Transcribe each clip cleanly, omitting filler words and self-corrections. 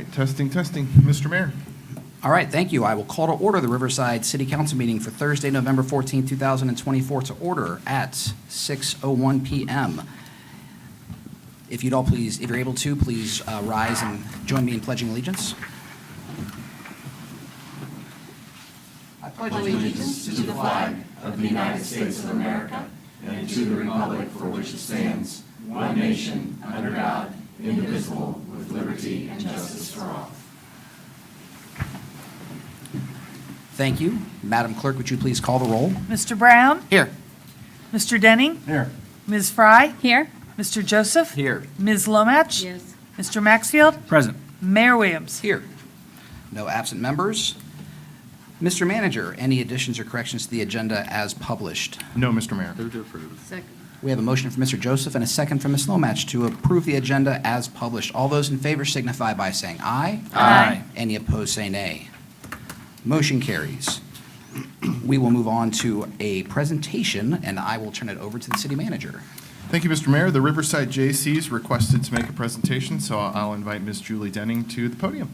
right, testing. Mr. Mayor. All right, thank you. I will call to order the Riverside City Council meeting for Thursday, November 14, 2024, to order at 6:01 p.m. If you'd all please, if you're able to, please rise and join me in pledging allegiance. I pledge allegiance to the flag of the United States of America and to the republic for which it stands, one nation, under God, indivisible, with liberty and justice for all. Thank you. Madam Clerk, would you please call the roll? Mr. Brown? Here. Mr. Denning? Here. Ms. Fry? Here. Mr. Joseph? Here. Ms. Lomach? Yes. Mr. Maxfield? Present. Mayor Williams? Here. No absent members. Mr. Manager, any additions or corrections to the agenda as published? No, Mr. Mayor. Second. We have a motion from Mr. Joseph and a second from Ms. Lomach to approve the agenda as published. All those in favor signify by saying aye. Aye. Any opposed, say nay. Motion carries. We will move on to a presentation, and I will turn it over to the city manager. Thank you, Mr. Mayor. The Riverside Jaycees requested to make a presentation, so I'll invite Ms. Julie Denning to the podium.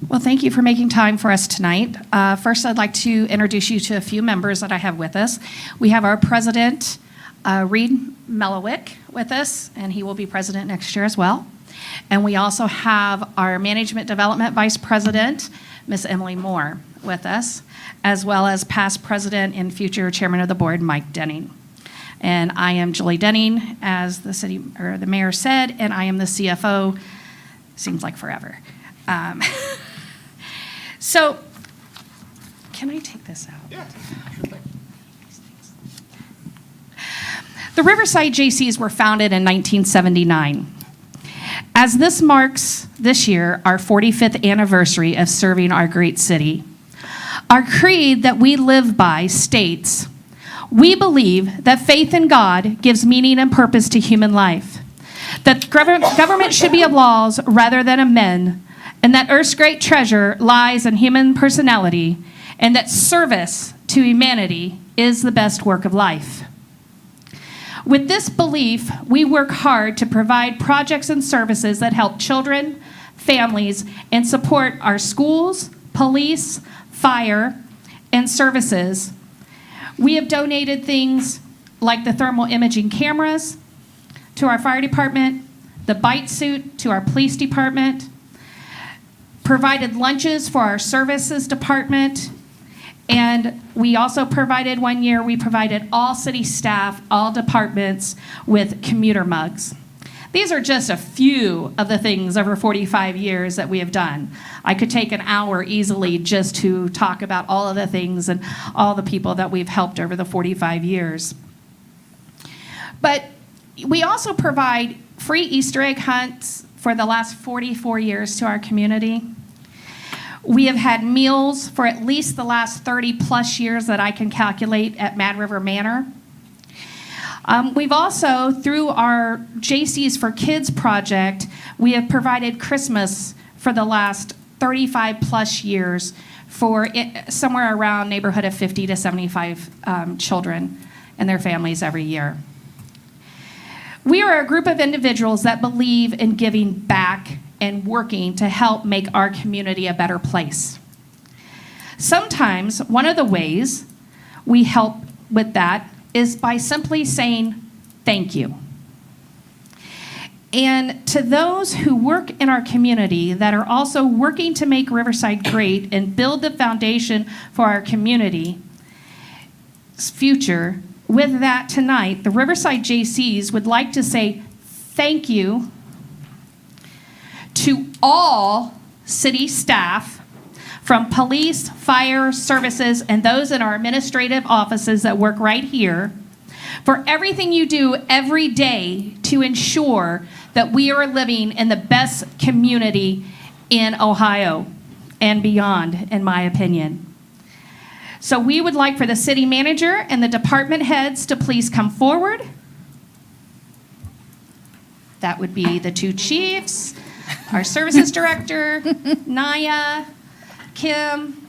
Well, thank you for making time for us tonight. First, I'd like to introduce you to a few members that I have with us. We have our president, Reed Melowick, with us, and he will be president next year as well. And we also have our management development vice president, Miss Emily Moore, with us, as well as past president and future chairman of the board, Mike Denning. And I am Julie Denning, as the mayor said, and I am the CFO. Seems like forever. So, can I take this out? Yeah. The Riverside Jaycees were founded in 1979. As this marks this year our 45th anniversary of serving our great city, our creed that we live by states, we believe that faith in God gives meaning and purpose to human life, that government should be of laws rather than of men, and that Earth's great treasure lies in human personality, and that service to humanity is the best work of life. With this belief, we work hard to provide projects and services that help children, families, and support our schools, police, fire, and services. We have donated things like the thermal imaging cameras to our fire department, the bite suit to our police department, provided lunches for our services department, and we also provided one year, we provided all city staff, all departments with commuter mugs. These are just a few of the things over 45 years that we have done. I could take an hour easily just to talk about all of the things and all the people that we've helped over the 45 years. But we also provide free Easter egg hunts for the last 44 years to our community. We have had meals for at least the last 30 plus years that I can calculate at Mad River Manor. We've also, through our Jaycees for Kids project, we have provided Christmas for the last 35 plus years for somewhere around neighborhood of 50 to 75 children and their families every year. We are a group of individuals that believe in giving back and working to help make our community a better place. Sometimes one of the ways we help with that is by simply saying thank you. And to those who work in our community that are also working to make Riverside great and build the foundation for our community's future, with that tonight, the Riverside Jaycees would like to say thank you to all city staff, from police, fire, services, and those in our administrative offices that work right here, for everything you do every day to ensure that we are living in the best community in Ohio and beyond, in my opinion. So we would like for the city manager and the department heads to please come forward. That would be the two chiefs, our services director, Naya, Kim,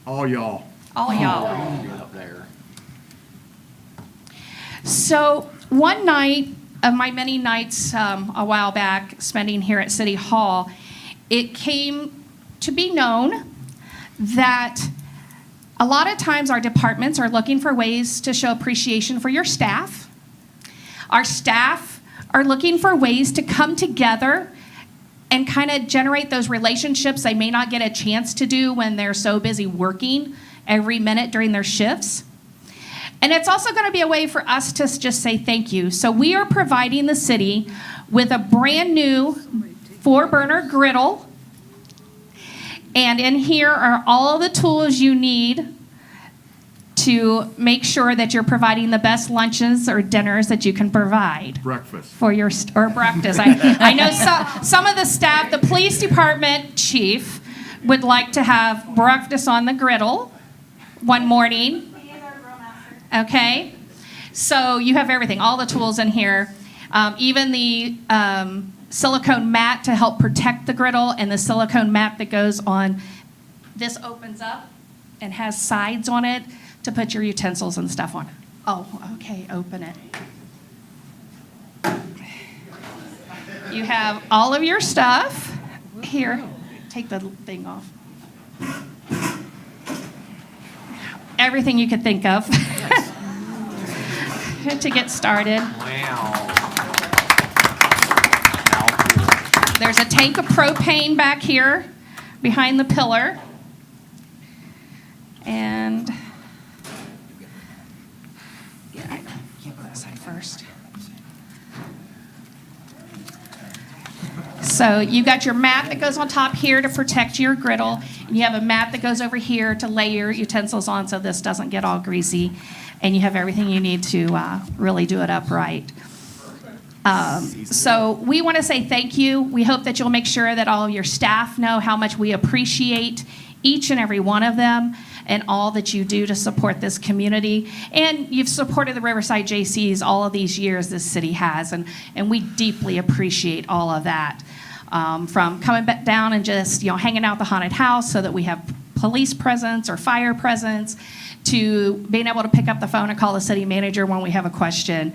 All y'all. all y'all. Up there. So one night of my many nights a while back spending here at City Hall, it came to be known that a lot of times our departments are looking for ways to show appreciation for your staff. Our staff are looking for ways to come together and kind of generate those relationships they may not get a chance to do when they're so busy working every minute during their shifts. And it's also going to be a way for us to just say thank you. So we are providing the city with a brand new 4-burner griddle. And in here are all the tools you need to make sure that you're providing the best lunches or dinners that you can provide. Breakfast. For your, or breakfast. I know some of the staff, the police department chief would like to have breakfast on the griddle one morning. Okay? So you have everything, all the tools in here. Even the silicone mat to help protect the griddle, and the silicone mat that goes on, this opens up and has sides on it to put your utensils and stuff on. Oh, okay, open it. You have all of your stuff. Here, take the thing off. Everything you could think of to get started. Wow. There's a tank of propane back here behind the pillar. And yeah, I can't go that side first. So you got your mat that goes on top here to protect your griddle. And you have a mat that goes over here to lay your utensils on so this doesn't get all greasy. And you have everything you need to really do it upright. So we want to say thank you. We hope that you'll make sure that all of your staff know how much we appreciate each and every one of them and all that you do to support this community. And you've supported the Riverside Jaycees all of these years this city has, and we deeply appreciate all of that. From coming back down and just hanging out at the haunted house so that we have police presence or fire presence, to being able to pick up the phone and call the city manager when we have a question.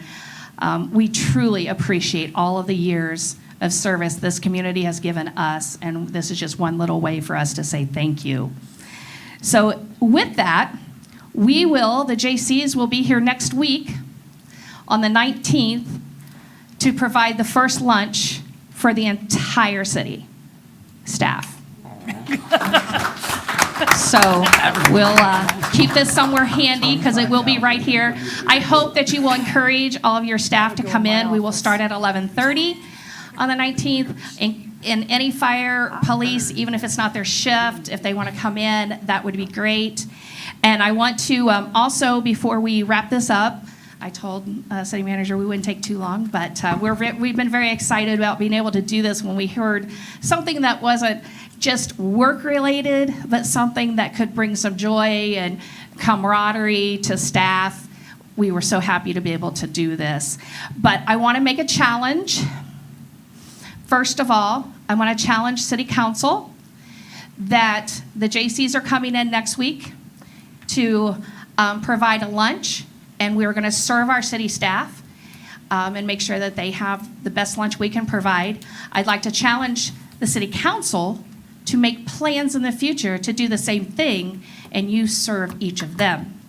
We truly appreciate all of the years of service this community has given us, and this is just one little way for us to say thank you. So with that, the Jaycees will be here next week on the 19th to provide the first lunch for the entire city staff. So we'll keep this somewhere handy because it will be right here. I hope that you will encourage all of your staff to come in. We will start at 11:30 on the 19th. And any fire, police, even if it's not their shift, if they want to come in, that would be great. And I want to also, before we wrap this up, I told city manager we wouldn't take too long, but we've been very excited about being able to do this when we heard something that wasn't just work-related, but something that could bring some joy and camaraderie to staff. We were so happy to be able to do this. But I want to make a challenge. First of all, I want to challenge City Council that the Jaycees are coming in next week to provide a lunch, and we're going to serve our city staff and make sure that they have the best lunch we can provide. I'd like to challenge the City Council to make plans in the future to do the same thing, and you serve each of them.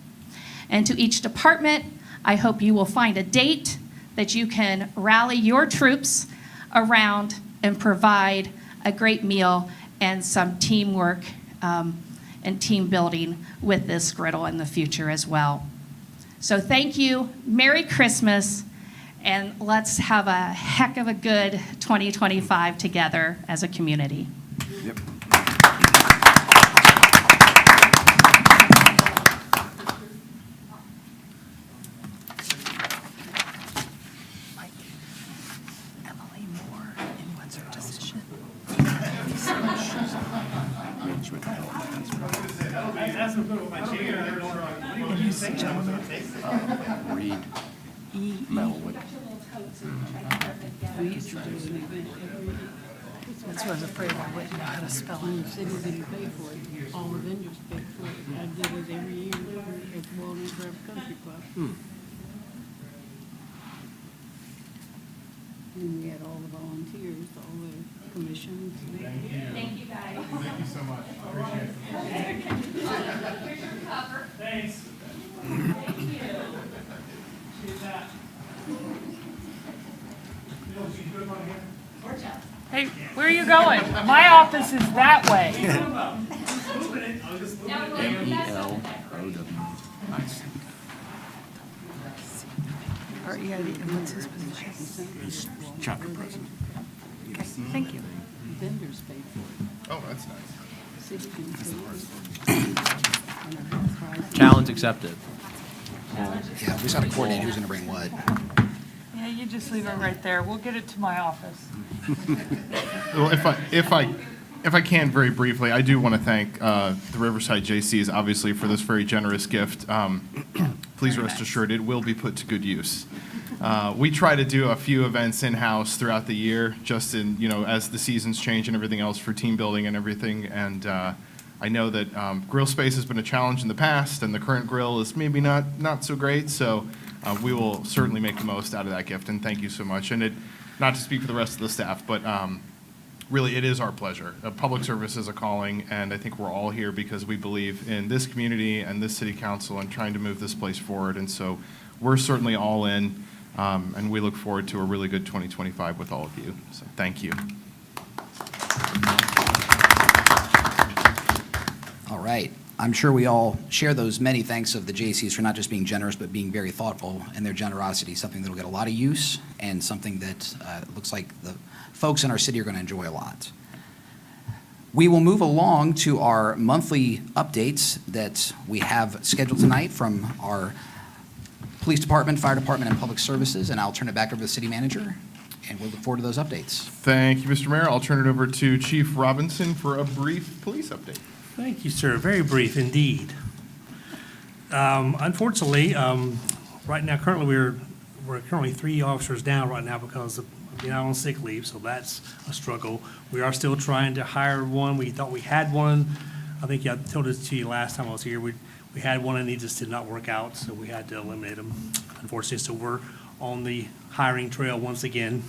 And to each department, I hope you will find a date that you can rally your troops around and provide a great meal and some teamwork and team building with this griddle in the future as well. So thank you, Merry Christmas, and let's have a heck of a good 2025 together as a community. Yep. Emily Moore in Windsor Decision. Reed Melwood. That's why I was afraid I wouldn't know how to spell it. The city didn't pay for it. All the vendors paid for it. I did it every year at Walnut Grove Country Club. volunteers, all the commissions. Thank you, guys. Thank you so much. Appreciate it. Here's your cover. Thanks. Thank you. See that. You know, she's good on here. Hey, where are you going? My office is that way. Or you gotta be, what's his position? He's chapter president. Okay, thank you. Vendors pay for it. Oh, that's nice. City can pay for it. Challenge accepted. Yeah, we just got to coordinate who's going to bring what. Yeah, you just leave it right there. We'll get it to my office. Well, if I can very briefly, I do want to thank the Riverside J.C.'s obviously for this very generous gift. Please rest assured it will be put to good use. We try to do a few events in-house throughout the year, just in, as the seasons change and everything else for team building and everything. And I know that grill space has been a challenge in the past, and the current grill is maybe not so great. So we will certainly make the most out of that gift. And thank you so much. And not to speak for the rest of the staff, but really, it is our pleasure. Public service is a calling, and I think we're all here because we believe in this community and this city council and trying to move this place forward. And so we're certainly all in, and we look forward to a really good 2025 with all of you. So thank you. All right. I'm sure we all share those many thanks of the J.C.'s for not just being generous, but being very thoughtful in their generosity, something that will get a lot of use and something that looks like the folks in our city are going to enjoy a lot. We will move along to our monthly updates that we have scheduled tonight from our police department, fire department, and public services, and I'll turn it back over to the city manager, and we'll look forward to those updates. Thank you, Mr. Mayor. I'll turn it over to Chief Robinson for a brief police update. Thank you, sir. Very brief indeed. Unfortunately, right now, currently, we're currently 3 officers down right now because of being out on sick leave, so that's a struggle. We are still trying to hire one. We thought we had one. I think I told this to you last time I was here. We had one and he just did not work out, so we had to eliminate him, unfortunately. So we're on the hiring trail once again.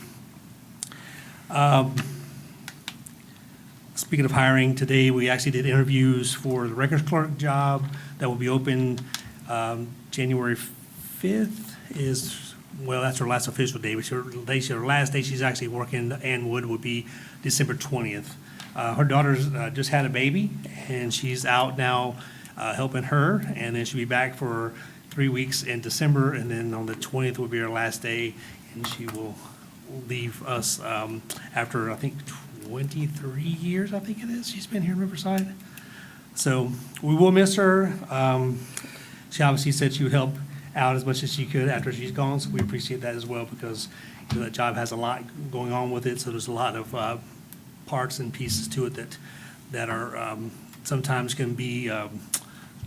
Speaking of hiring, today we actually did interviews for the records clerk job that will be open January 5th that's her last official day, but her last day she's actually working in Anwood would be December 20th. Her daughter's just had a baby, and she's out now helping her, and then she'll be back for 3 weeks in December, and then on the 20th will be her last day, and she will leave us after, I think, 23 years, I think it is, she's been here in Riverside. So we will miss her. She obviously said she would help out as much as she could after she's gone, so we appreciate that as well because that job has a lot going on with it, so there's a lot of parts and pieces to it that are sometimes can be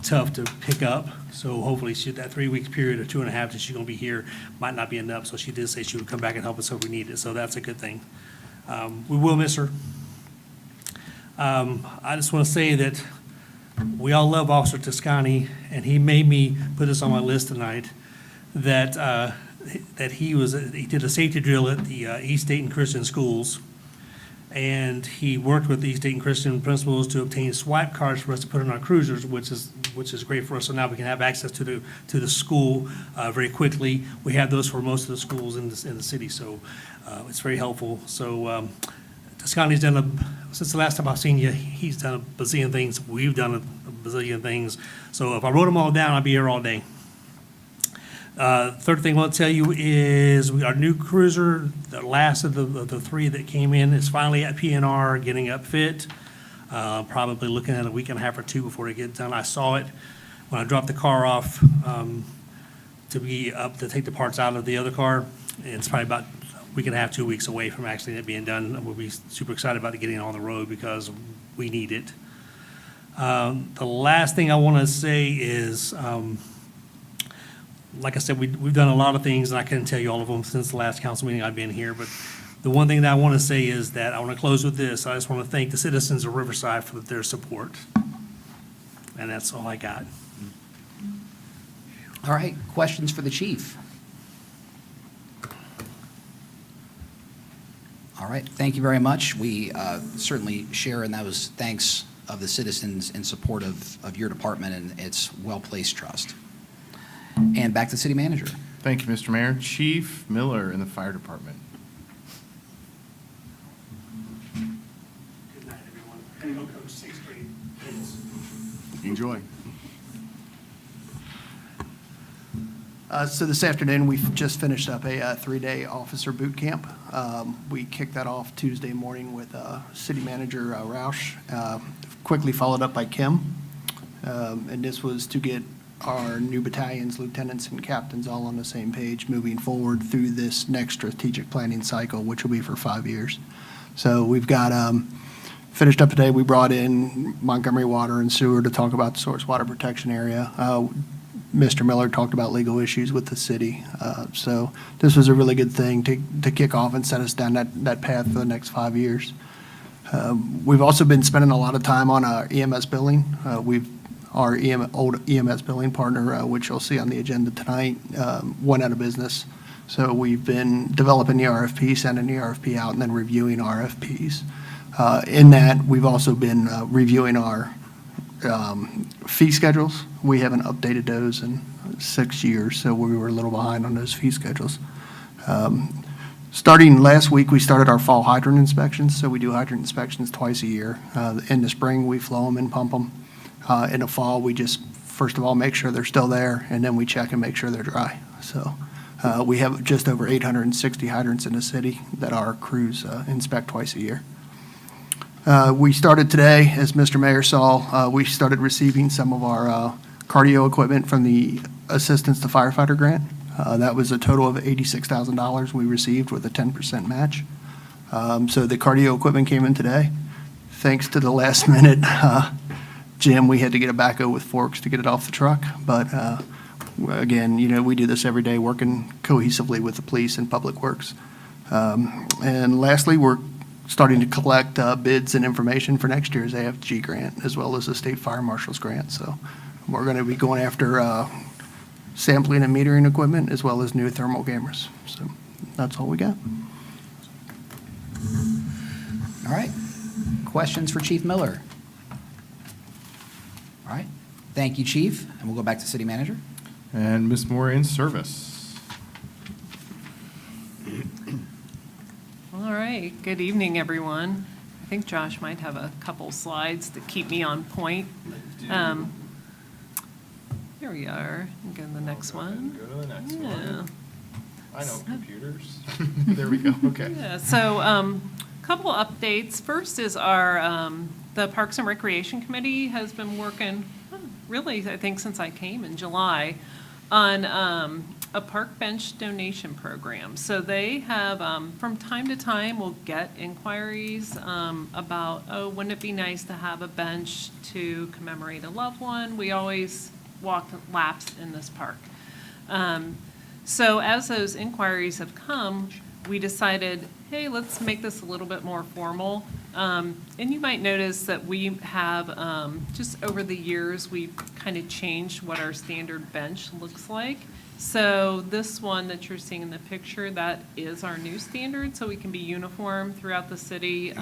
tough to pick up. So hopefully that 3 week period or 2.5 that she's going to be here might not be enough, so she did say she would come back and help us if we need it, so that's a good thing. We will miss her. I just want to say that we all love Officer Toscani, and he made me put this on my list tonight, that he did a safety drill at the East Dayton Christian Schools, and he worked with the East Dayton Christian principals to obtain swipe cards for us to put in our cruisers, which is great for us, so now we can have access to the school very quickly. We have those for most of the schools in the city, so it's very helpful. So Toscani's done since the last time I've seen you, he's done a bazillion things. We've done a bazillion things. So if I wrote them all down, I'd be here all day. Third thing I want to tell you is our new cruiser, the last of the 3 that came in, is finally at PNR getting upfit. Probably looking at a week and a half or 2 before it gets done. I saw it when I dropped the car off to be up to take the parts out of the other car. And it's probably about a week and a half, 2 weeks away from actually it being done. We'll be super excited about it getting on the road because we need it. The last thing I want to say is, like I said, we've done a lot of things, and I couldn't tell you all of them since the last council meeting I've been here, but the one thing that I want to say is that I want to close with this. I just want to thank the citizens of Riverside for their support. And that's all I got. All right, questions for the chief? All right, thank you very much. We certainly share in those thanks of the citizens in support of your department and its well-placed trust. And back to City Manager. Thank you, Mr. Mayor. Chief Miller in the Fire Department. Good night, everyone. Hello, Coach, 6th grade. Enjoy. So this afternoon, we've just finished up a three-day officer boot camp. We kicked that off Tuesday morning with City Manager Roush, quickly followed up by Kim. And this was to get our new battalions, lieutenants, and captains all on the same page moving forward through this next strategic planning cycle, which will be for 5 years. So we've got finished up today. We brought in Montgomery Water and Sewer to talk about the source water protection area. Mr. Miller talked about legal issues with the city. So this was a really good thing to kick off and set us down that path for the next 5 years. We've also been spending a lot of time on our EMS billing. Our old EMS billing partner, which you'll see on the agenda tonight, went out of business. So we've been developing the RFP, sending the RFP out, and then reviewing RFPs. In that, we've also been reviewing our fee schedules. We haven't updated those in 6 years, so we were a little behind on those fee schedules. Starting last week, we started our fall hydrant inspections. So we do hydrant inspections twice a year. In the spring, we flow them and pump them. In the fall, we just, first of all, make sure they're still there, and then we check and make sure they're dry. So we have just over 860 hydrants in the city that our crews inspect twice a year. We started today, as Mr. Mayor saw, we started receiving some of our cardio equipment from the Assistance to Firefighter Grant. That was a total of $86,000 we received with a 10% match. So the cardio equipment came in today. Thanks to the last minute, Jim, we had to get a backhoe with forks to get it off the truck. But again, we do this every day, working cohesively with the police and Public Works. And lastly, we're starting to collect bids and information for next year's AFG grant, as well as the State Fire Marshal's grant. So we're going to be going after sampling and metering equipment, as well as new thermal cameras. So that's all we got. All right, questions for Chief Miller? All right, thank you, Chief, and we'll go back to City Manager. And Ms. Moore in service. All right, good evening, everyone. I think Josh might have a couple slides to keep me on point. Here we are. Go to the next one. Go to the next Yeah. one. I know computers. There we go. Okay. Yeah, so couple updates. First is our, the Parks and Recreation Committee has been working, really, I think since I came in July, on a park bench donation program. So they have, from time to time, we'll get inquiries about, oh, wouldn't it be nice to have a bench to commemorate a loved one? We always walk laps in this park. So as those inquiries have come, we decided, hey, let's make this a little bit more formal. And you might notice that we have, just over the years, we've kind of changed what our standard bench looks like. So this one that you're seeing in the picture, that is our new standard, so we can be uniform throughout the city.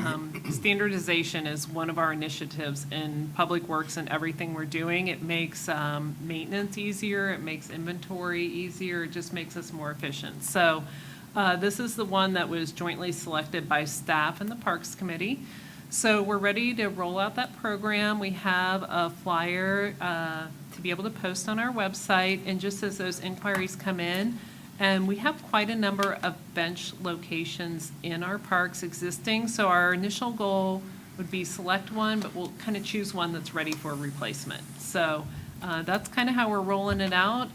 Standardization is one of our initiatives in Public Works and everything we're doing. It makes maintenance easier, it makes inventory easier, it just makes us more efficient. So this is the one that was jointly selected by staff and the Parks Committee. So we're ready to roll out that program. We have a flyer to be able to post on our website, and just as those inquiries come in, and we have quite a number of bench locations in our parks existing. So our initial goal would be select one, but we'll kind of choose one that's ready for replacement. So that's kind of how we're rolling it out.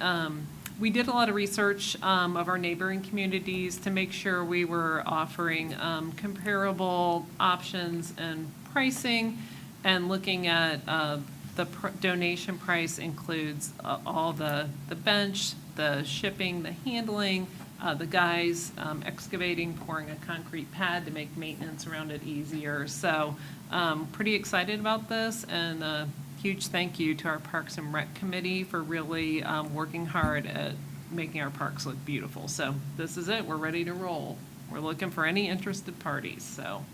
We did a lot of research of our neighboring communities to make sure we were offering comparable options and pricing, and looking at the donation price includes all the bench, the shipping, the handling, the guys excavating, pouring a concrete pad to make maintenance around it easier. So pretty excited about this, and huge thank you to our Parks and Rec Committee for really working hard at making our parks look beautiful. So this is it. We're ready to roll. we're looking for any interested parties, so.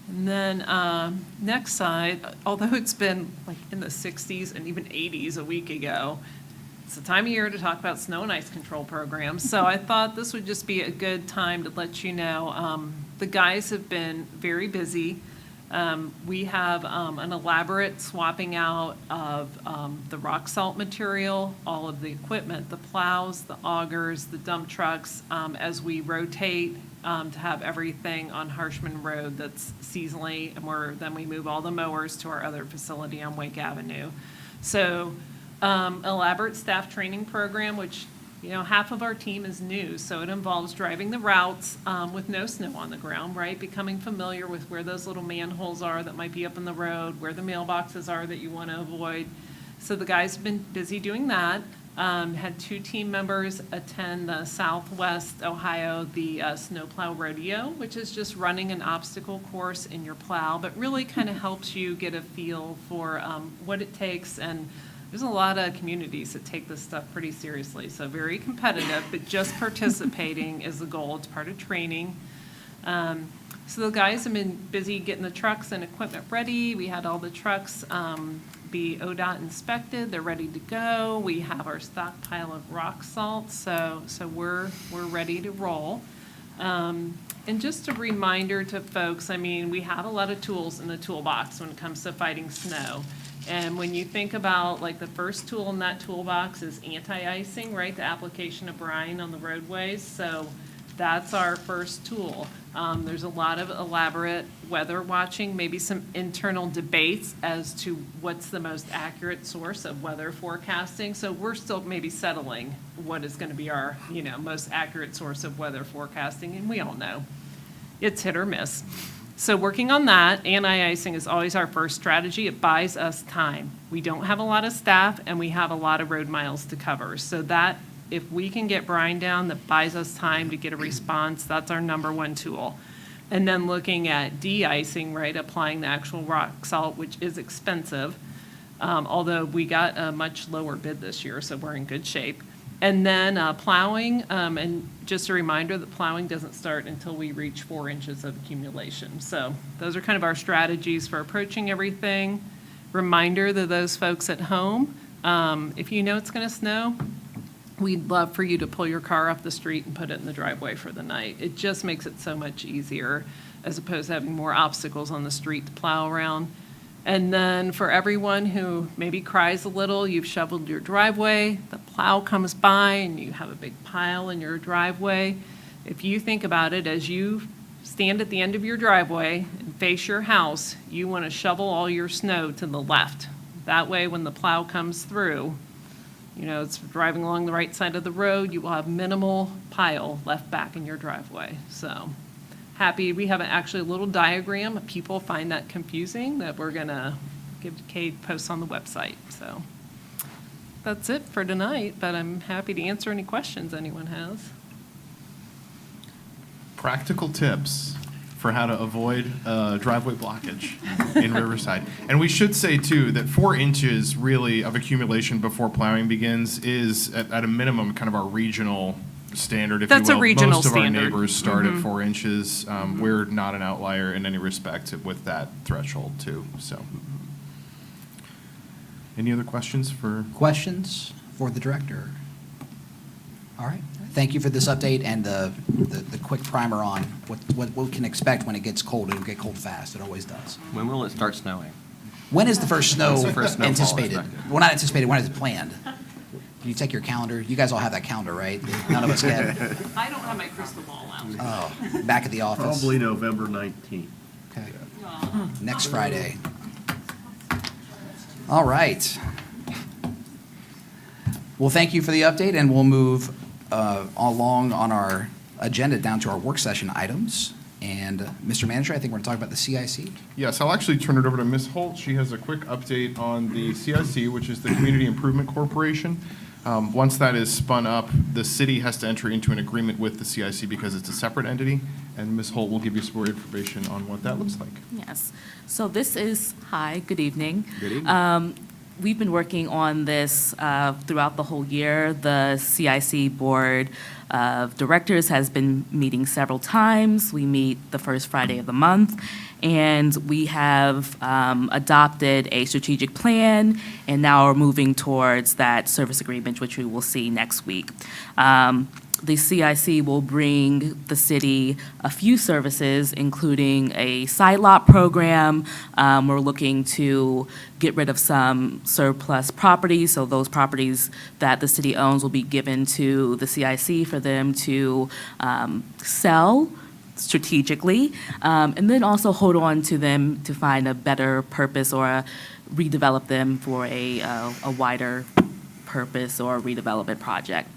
And then, next side, although it's been like in the 60s and even 80s a week ago, it's the time of year to talk about snow and ice control programs. So I thought this would just be a good time to let you know, the guys have been very busy. We have an elaborate swapping out of the rock salt material, all of the equipment, the plows, the augers, the dump trucks, as we rotate to have everything on Harshman Road that's seasonally, and then we move all the mowers to our other facility on Wake Avenue. So elaborate staff training program, which, you know, half of our team is new, so it involves driving the routes with no snow on the ground, right? Becoming familiar with where those little manholes are that might be up in the road, where the mailboxes are that you want to avoid. So the guys have been busy doing that. Had 2 team members attend the Southwest Ohio, the Snowplow Rodeo, which is just running an obstacle course in your plow, but really kind of helps you get a feel for what it takes. And there's a lot of communities that take this stuff pretty seriously, so very competitive, but just participating is the goal. It's part of training. So the guys have been busy getting the trucks and equipment ready. We had all the trucks be ODOT inspected. They're ready to go. We have our stockpile of rock salt, so we're ready to roll. And just a reminder to folks, I mean, we have a lot of tools in the toolbox when it comes to fighting snow. And when you think about, like, the first tool in that toolbox is anti-icing, right? The application of brine on the roadways. So that's our first tool. There's a lot of elaborate weather watching, maybe some internal debates as to what's the most accurate source of weather forecasting. So we're still maybe settling what is going to be our, you know, most accurate source of weather forecasting. And we all know it's hit or miss. So working on that, anti-icing is always our first strategy. It buys us time. We don't have a lot of staff, and we have a lot of road miles to cover. So that, if we can get brine down, that buys us time to get a response. That's our number one tool. And then looking at de-icing, right, applying the actual rock salt, which is expensive, although we got a much lower bid this year, so we're in good shape. And then plowing, and just a reminder that plowing doesn't start until we reach 4 inches of accumulation. So those are kind of our strategies for approaching everything. Reminder to those folks at home, if you know it's going to snow, we'd love for you to pull your car off the street and put it in the driveway for the night. It just makes it so much easier as opposed to having more obstacles on the street to plow around. And then for everyone who maybe cries a little, you've shoveled your driveway, the plow comes by and you have a big pile in your driveway. If you think about it, as you stand at the end of your driveway and face your house, you want to shovel all your snow to the left. That way, when the plow comes through, you know, it's driving along the right side of the road, you will have minimal pile left back in your driveway. So happy, we have actually a little diagram. People find that confusing that we're going to give Kate posts on the website. So that's it for tonight, but I'm happy to answer any questions anyone has. Practical tips for how to avoid driveway blockage in Riverside. And we should say, too, that 4 inches really of accumulation before plowing begins is, at a minimum, kind of our regional standard, if That's you a will. regional Most of standard. our neighbors start at 4 inches. We're not an outlier in any respect with that threshold, too. So, any other questions for? Questions for the director? All right. Thank you for this update and the quick primer on what we can expect when it gets cold. It'll get cold fast. It always does. When will it start snowing? When is the first snow When's the first snowfall anticipated? expected? Well, not anticipated. When is it planned? Can you take your calendar? You guys all have that calendar, right? None of us can. I don't have my crystal ball out. Oh, back at the office. Probably November 19th. Okay. Next Friday. All right. Well, thank you for the update, and we'll move along on our agenda down to our work session items. And Mr. Manager, I think we're going to talk about the CIC. Yes, I'll actually turn it over to Ms. Holt. She has a quick update on the CIC, which is the Community Improvement Corporation. Once that is spun up, the city has to enter into an agreement with the CIC because it's a separate entity, and Ms. Holt will give you some more information on what that looks like. Yes. So this is, hi, good evening. Good evening. we've been working on this throughout the whole year. The CIC Board of Directors has been meeting several times. We meet the first Friday of the month, and we have adopted a strategic plan, and now we're moving towards that service agreement, which we will see next week. The CIC will bring the city a few services, including a side lot program. We're looking to get rid of some surplus properties, so those properties that the city owns will be given to the CIC for them to sell strategically, and then also hold on to them to find a better purpose or redevelop them for a wider purpose or redevelopment project.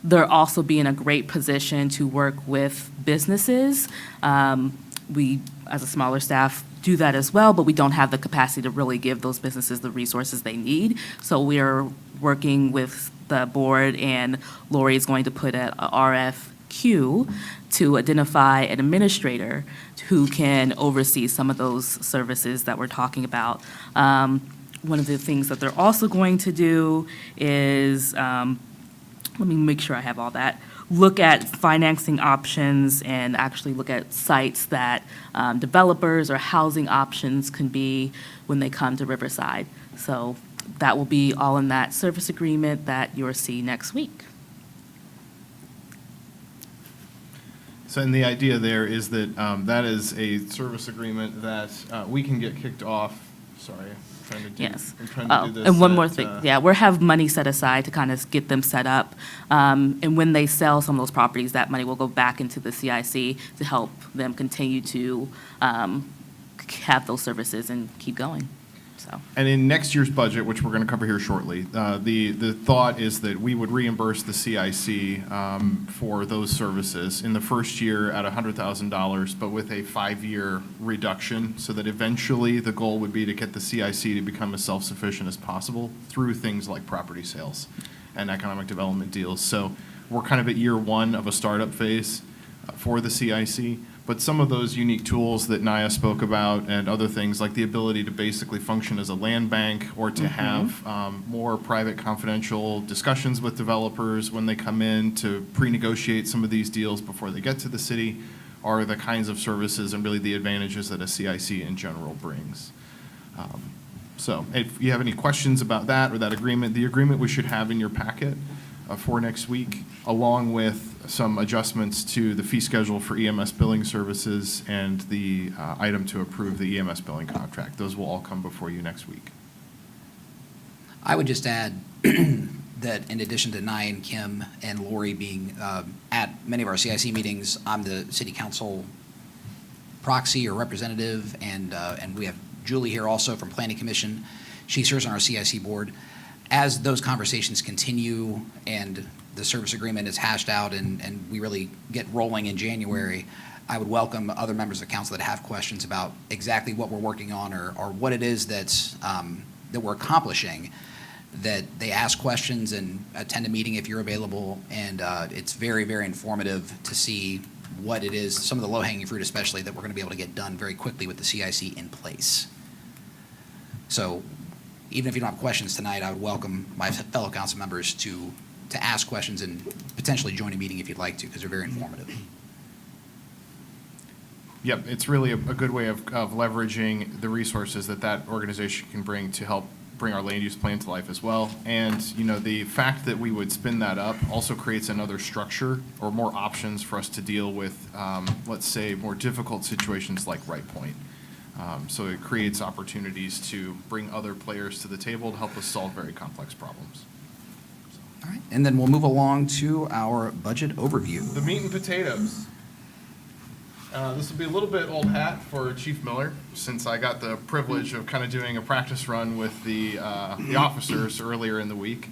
They're also be in a great position to work with businesses. We, as a smaller staff, do that as well, but we don't have the capacity to really give those businesses the resources they need. So we are working with the board, and Lori is going to put a RFQ to identify an administrator who can oversee some of those services that we're talking about. One of the things that they're also going to do is, let me make sure I have all that, look at financing options and actually look at sites that developers or housing options can be when they come to Riverside. So that will be all in that service agreement that you'll see next week. So, and the idea there is that that is a service agreement that we can get kicked off. Sorry, I'm trying to do, Yes. I'm trying to do this. And one more at, thing, yeah, we have money set aside to kind of get them set up. And when they sell some of those properties, that money will go back into the CIC to help them continue to have those services and keep going, so. And in next year's budget, which we're going to cover here shortly, the thought is that we would reimburse the CIC for those services in the first year at $100,000, but with a 5-year reduction, so that eventually the goal would be to get the CIC to become as self-sufficient as possible through things like property sales and economic development deals. So we're kind of at year 1 of a startup phase for the CIC. But some of those unique tools that Naya spoke about and other things, like the ability to basically function as a land bank or to have more private confidential discussions with developers when they come in to pre-negotiate some of these deals before they get to the city, are the kinds of services and really the advantages that a CIC in general brings. So if you have any questions about that or that agreement, the agreement we should have in your packet for next week, along with some adjustments to the fee schedule for EMS billing services and the item to approve the EMS billing contract. Those will all come before you next week. I would just add that in addition to Nye and Kim and Lori being at many of our CIC meetings, I'm the city council proxy or representative, and we have Julie here also from Planning Commission. She serves on our CIC board. As those conversations continue and the service agreement is hashed out and we really get rolling in January, I would welcome other members of the council that have questions about exactly what we're working on or what it is that's, that we're accomplishing, that they ask questions and attend a meeting if you're available. And it's very, very informative to see what it is, some of the low-hanging fruit especially, that we're going to be able to get done very quickly with the CIC in place. So even if you don't have questions tonight, I would welcome my fellow council members to ask questions and potentially join a meeting if you'd like to, because they're very informative. Yep, it's really a good way of leveraging the resources that that organization can bring to help bring our land use plan to life as well. And, you know, the fact that we would spin that up also creates another structure or more options for us to deal with, let's say, more difficult situations like Wright Point. So it creates opportunities to bring other players to the table to help us solve very complex problems. All right, and then we'll move along to our budget overview. The meat and potatoes. This will be a little bit old hat for Chief Miller, since I got the privilege of kind of doing a practice run with the officers earlier in the week.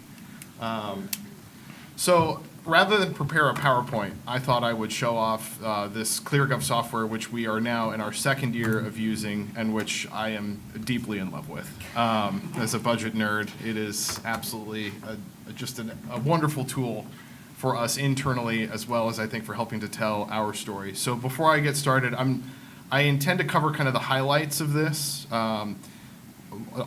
So rather than prepare a PowerPoint, I thought I would show off this ClearGov software, which we are now in our second year of using and which I am deeply in love with. As a budget nerd, it is absolutely just a wonderful tool for us internally, as well as I think for helping to tell our story. So before I get started, I intend to cover kind of the highlights of this.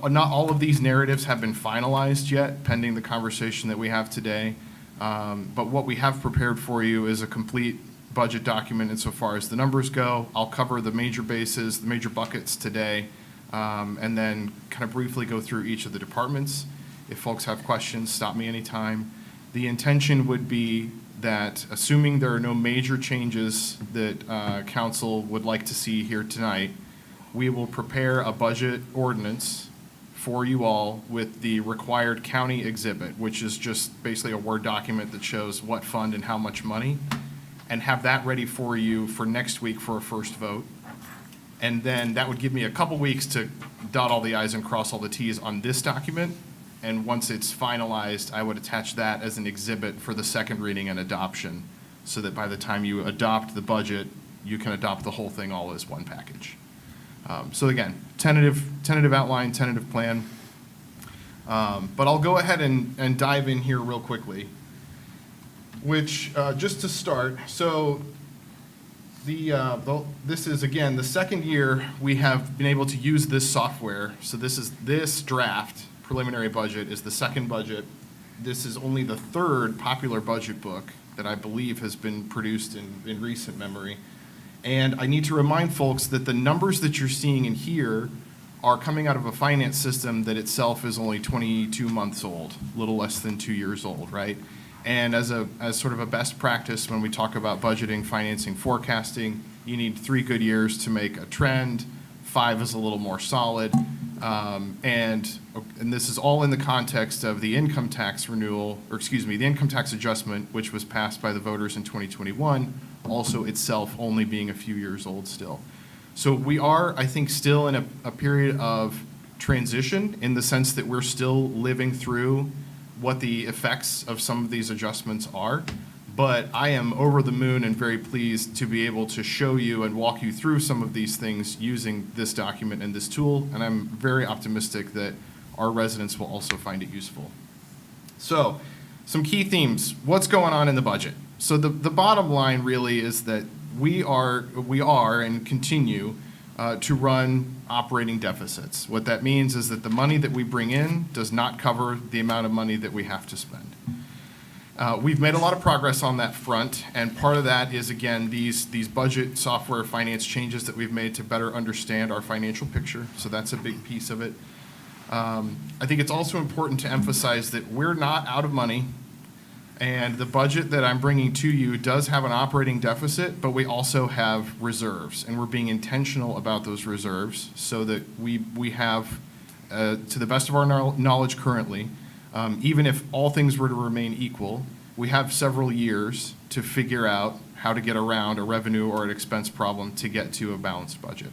not all of these narratives have been finalized yet, pending the conversation that we have today. But what we have prepared for you is a complete budget document insofar as the numbers go. I'll cover the major bases, the major buckets today, and then kind of briefly go through each of the departments. If folks have questions, stop me anytime. The intention would be that, assuming there are no major changes that council would like to see here tonight, we will prepare a budget ordinance for you all with the required county exhibit, which is just basically a Word document that shows what fund and how much money, and have that ready for you for next week for a first vote. And then that would give me a couple weeks to dot all the i's and cross all the t's on this document. And once it's finalized, I would attach that as an exhibit for the second reading and adoption, so that by the time you adopt the budget, you can adopt the whole thing all as one package. So again, tentative outline, tentative plan. But I'll go ahead and dive in here real quickly, which, just to start, so this is, again, the second year we have been able to use this software. So this draft preliminary budget is the second budget. This is only the third popular budget book that I believe has been produced in recent memory. And I need to remind folks that the numbers that you're seeing in here are coming out of a finance system that itself is only 22 months old, a little less than 2 years old, right? And as sort of a best practice, when we talk about budgeting, financing, forecasting, you need 3 good years to make a trend. 5 is a little more solid. And this is all in the context of the income tax renewal, or excuse me, the income tax adjustment, which was passed by the voters in 2021, also itself only being a few years old still. So we are, I think, still in a period of transition, in the sense that we're still living through what the effects of some of these adjustments are. But I am over the moon and very pleased to be able to show you and walk you through some of these things using this document and this tool, and I'm very optimistic that our residents will also find it useful. So, some key themes. What's going on in the budget? So the bottom line really is that we are and continue to run operating deficits. What that means is that the money that we bring in does not cover the amount of money that we have to spend. We've made a lot of progress on that front, and part of that is, again, these budget software finance changes that we've made to better understand our financial picture, so that's a big piece of it. I think it's also important to emphasize that we're not out of money, and the budget that I'm bringing to you does have an operating deficit, but we also have reserves, and we're being intentional about those reserves so that we have, to the best of our knowledge currently, even if all things were to remain equal, we have several years to figure out how to get around a revenue or an expense problem to get to a balanced budget.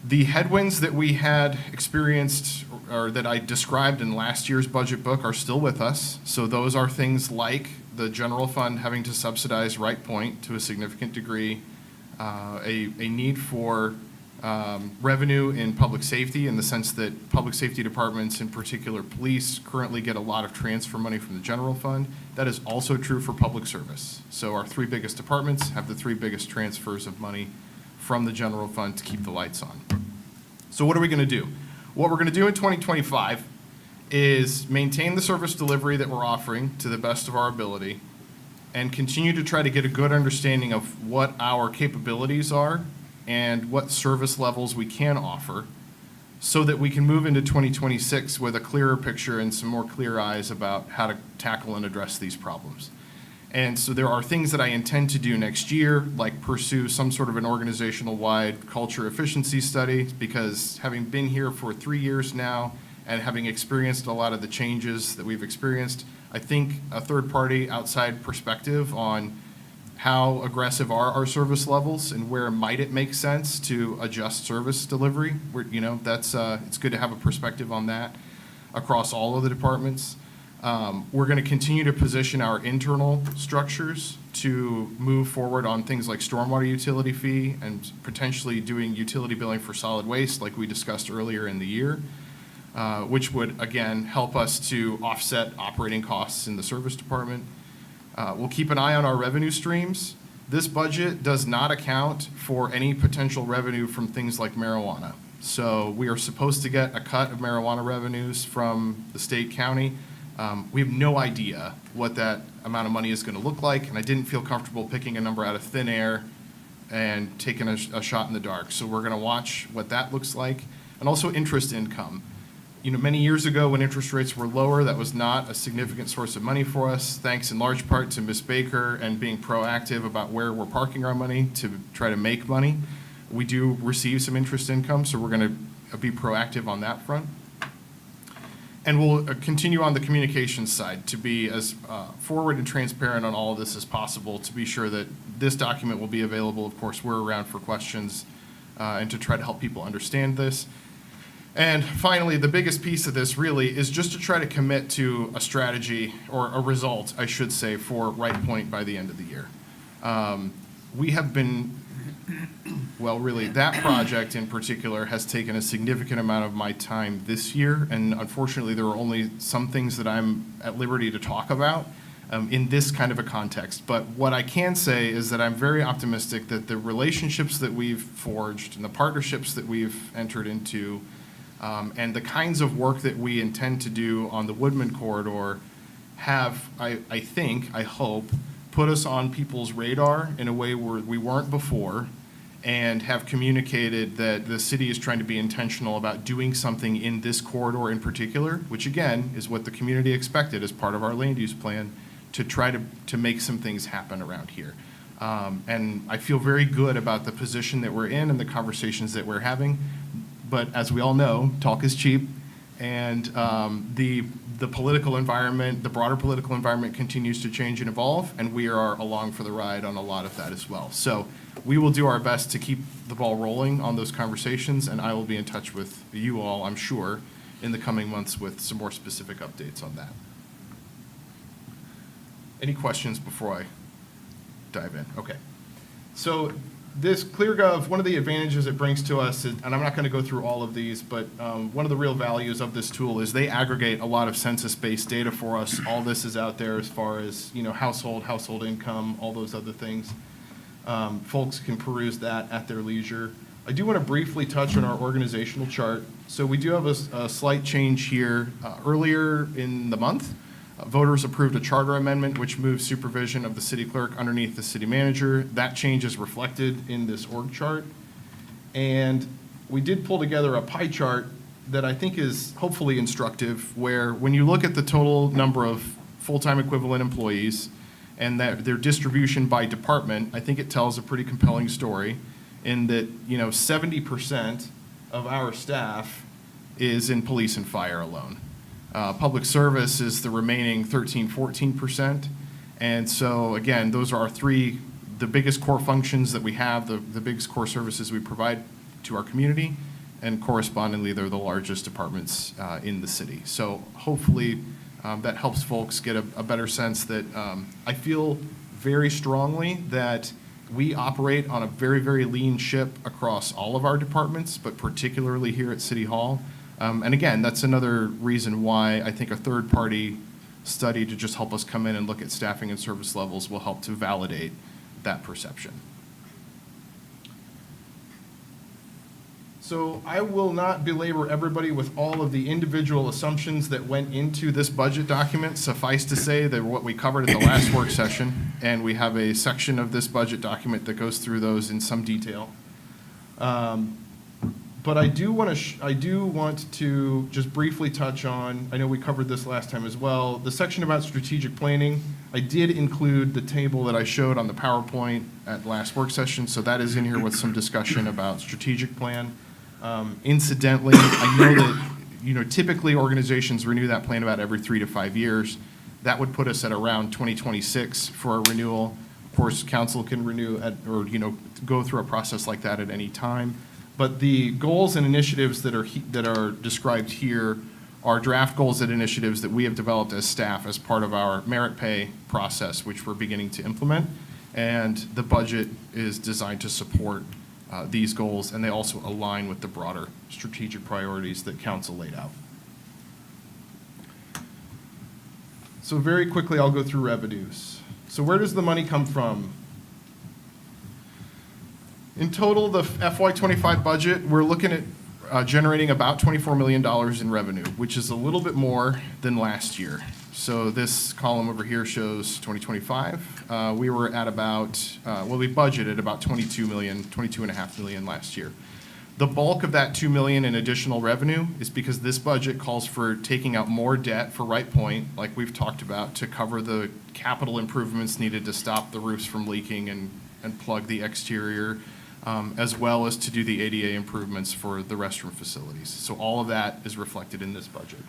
The headwinds that we had experienced, or that I described in last year's budget book, are still with us. So those are things like the general fund having to subsidize Right Point to a significant degree, a need for revenue in public safety, in the sense that public safety departments, in particular police, currently get a lot of transfer money from the general fund. That is also true for public service. So our 3 biggest departments have the 3 biggest transfers of money from the general fund to keep the lights on. So what are we going to do? What we're going to do in 2025 is maintain the service delivery that we're offering to the best of our ability, and continue to try to get a good understanding of what our capabilities are and what service levels we can offer, so that we can move into 2026 with a clearer picture and some more clear eyes about how to tackle and address these problems. And so there are things that I intend to do next year, like pursue some sort of an organizational-wide culture efficiency study, because having been here for 3 years now and having experienced a lot of the changes that we've experienced, I think a third-party outside perspective on how aggressive are our service levels and where might it make sense to adjust service delivery, it's good to have a perspective on that across all of the departments. We're going to continue to position our internal structures to move forward on things like stormwater utility fee and potentially doing utility billing for solid waste like we discussed earlier in the year, which would, again, help us to offset operating costs in the service department. We'll keep an eye on our revenue streams. This budget does not account for any potential revenue from things like marijuana. So we are supposed to get a cut of marijuana revenues from the state county. We have no idea what that amount of money is going to look like, and I didn't feel comfortable picking a number out of thin air and taking a shot in the dark. So we're going to watch what that looks like. And also interest income. You know, many years ago when interest rates were lower, that was not a significant source of money for us, thanks in large part to Ms. Baker and being proactive about where we're parking our money to try to make money. We do receive some interest income, so we're going to be proactive on that front. And we'll continue on the communications side to be as forward and transparent on all of this as possible, to be sure that this document will be available. Of course, we're around for questions and to try to help people understand this. And finally, the biggest piece of this really is just to try to commit to a strategy, or a result, I should say, for Right Point by the end of the year. We have been, well, really, that project in particular has taken a significant amount of my time this year, and unfortunately, there are only some things that I'm at liberty to talk about in this kind of a context. But what I can say is that I'm very optimistic that the relationships that we've forged and the partnerships that we've entered into, and the kinds of work that we intend to do on the Woodman corridor have, I think, I hope, put us on people's radar in a way where we weren't before, and have communicated that the city is trying to be intentional about doing something in this corridor in particular, which again is what the community expected as part of our land use plan, to try to make some things happen around here. And I feel very good about the position that we're in and the conversations that we're having. But as we all know, talk is cheap, and the political environment, the broader political environment continues to change and evolve, and we are along for the ride on a lot of that as well. So we will do our best to keep the ball rolling on those conversations, and I will be in touch with you all, I'm sure, in the coming months with some more specific updates on that. Any questions before I dive in? Okay. So this ClearGov, one of the advantages it brings to us, and I'm not going to go through all of these, but one of the real values of this tool is they aggregate a lot of census-based data for us. All this is out there as far as, you know, household income, all those other things. Folks can peruse that at their leisure. I do want to briefly touch on our organizational chart. So we do have a slight change here. Earlier in the month, voters approved a charter amendment which moves supervision of the city clerk underneath the city manager. That change is reflected in this org chart. And we did pull together a pie chart that I think is hopefully instructive, where when you look at the total number of full-time equivalent employees and that their distribution by department, I think it tells a pretty compelling story in that, you know, 70% of our staff is in police and fire alone. Public service is the remaining 13-14%. And so, again, those are our three, the biggest core functions that we have, the biggest core services we provide to our community, and correspondingly, they're the largest departments in the city. So hopefully that helps folks get a better sense that I feel very strongly that we operate on a very, very lean ship across all of our departments, but particularly here at City Hall. And again, that's another reason why I think a third-party study to just help us come in and look at staffing and service levels will help to validate that perception. So I will not belabor everybody with all of the individual assumptions that went into this budget document. Suffice to say that what we covered at the last work session, and we have a section of this budget document that goes through those in some detail. But I do want to just briefly touch on, I know we covered this last time as well, the section about strategic planning. I did include the table that I showed on the PowerPoint at last work session, so that is in here with some discussion about strategic plan. Incidentally, I know that, you know, typically organizations renew that plan about every 3 to 5 years. That would put us at around 2026 for a renewal. Of course, council can renew or, you know, go through a process like that at any time. But the goals and initiatives that are described here are draft goals and initiatives that we have developed as staff as part of our merit pay process, which we're beginning to implement. And the budget is designed to support these goals, and they also align with the broader strategic priorities that council laid out. So very quickly, I'll go through revenues. So where does the money come from? In total, the FY25 budget, we're looking at generating about $24 million in revenue, which is a little bit more than last year. So this column over here shows 2025. We were at about, we budgeted about $22.5 million last year. The bulk of that $2 million in additional revenue is because this budget calls for taking out more debt for Right Point, like we've talked about, to cover the capital improvements needed to stop the roofs from leaking and plug the exterior, as well as to do the ADA improvements for the restroom facilities. So all of that is reflected in this budget.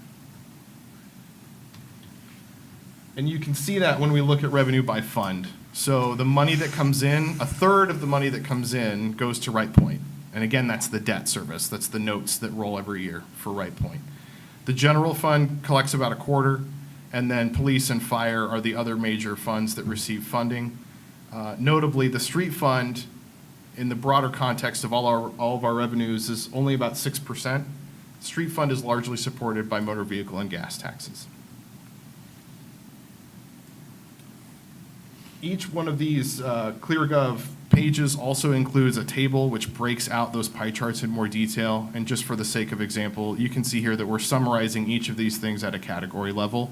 And you can see that when we look at revenue by fund. So the money that comes in, a third of the money that comes in goes to Right Point. And again, that's the debt service. That's the notes that roll every year for Right Point. The general fund collects about a quarter, and then police and fire are the other major funds that receive funding. Notably, the street fund, in the broader context of all of our revenues, is only about 6%. Street fund is largely supported by motor vehicle and gas taxes. Each one of these ClearGov pages also includes a table which breaks out those pie charts in more detail. And just for the sake of example, you can see here that we're summarizing each of these things at a category level.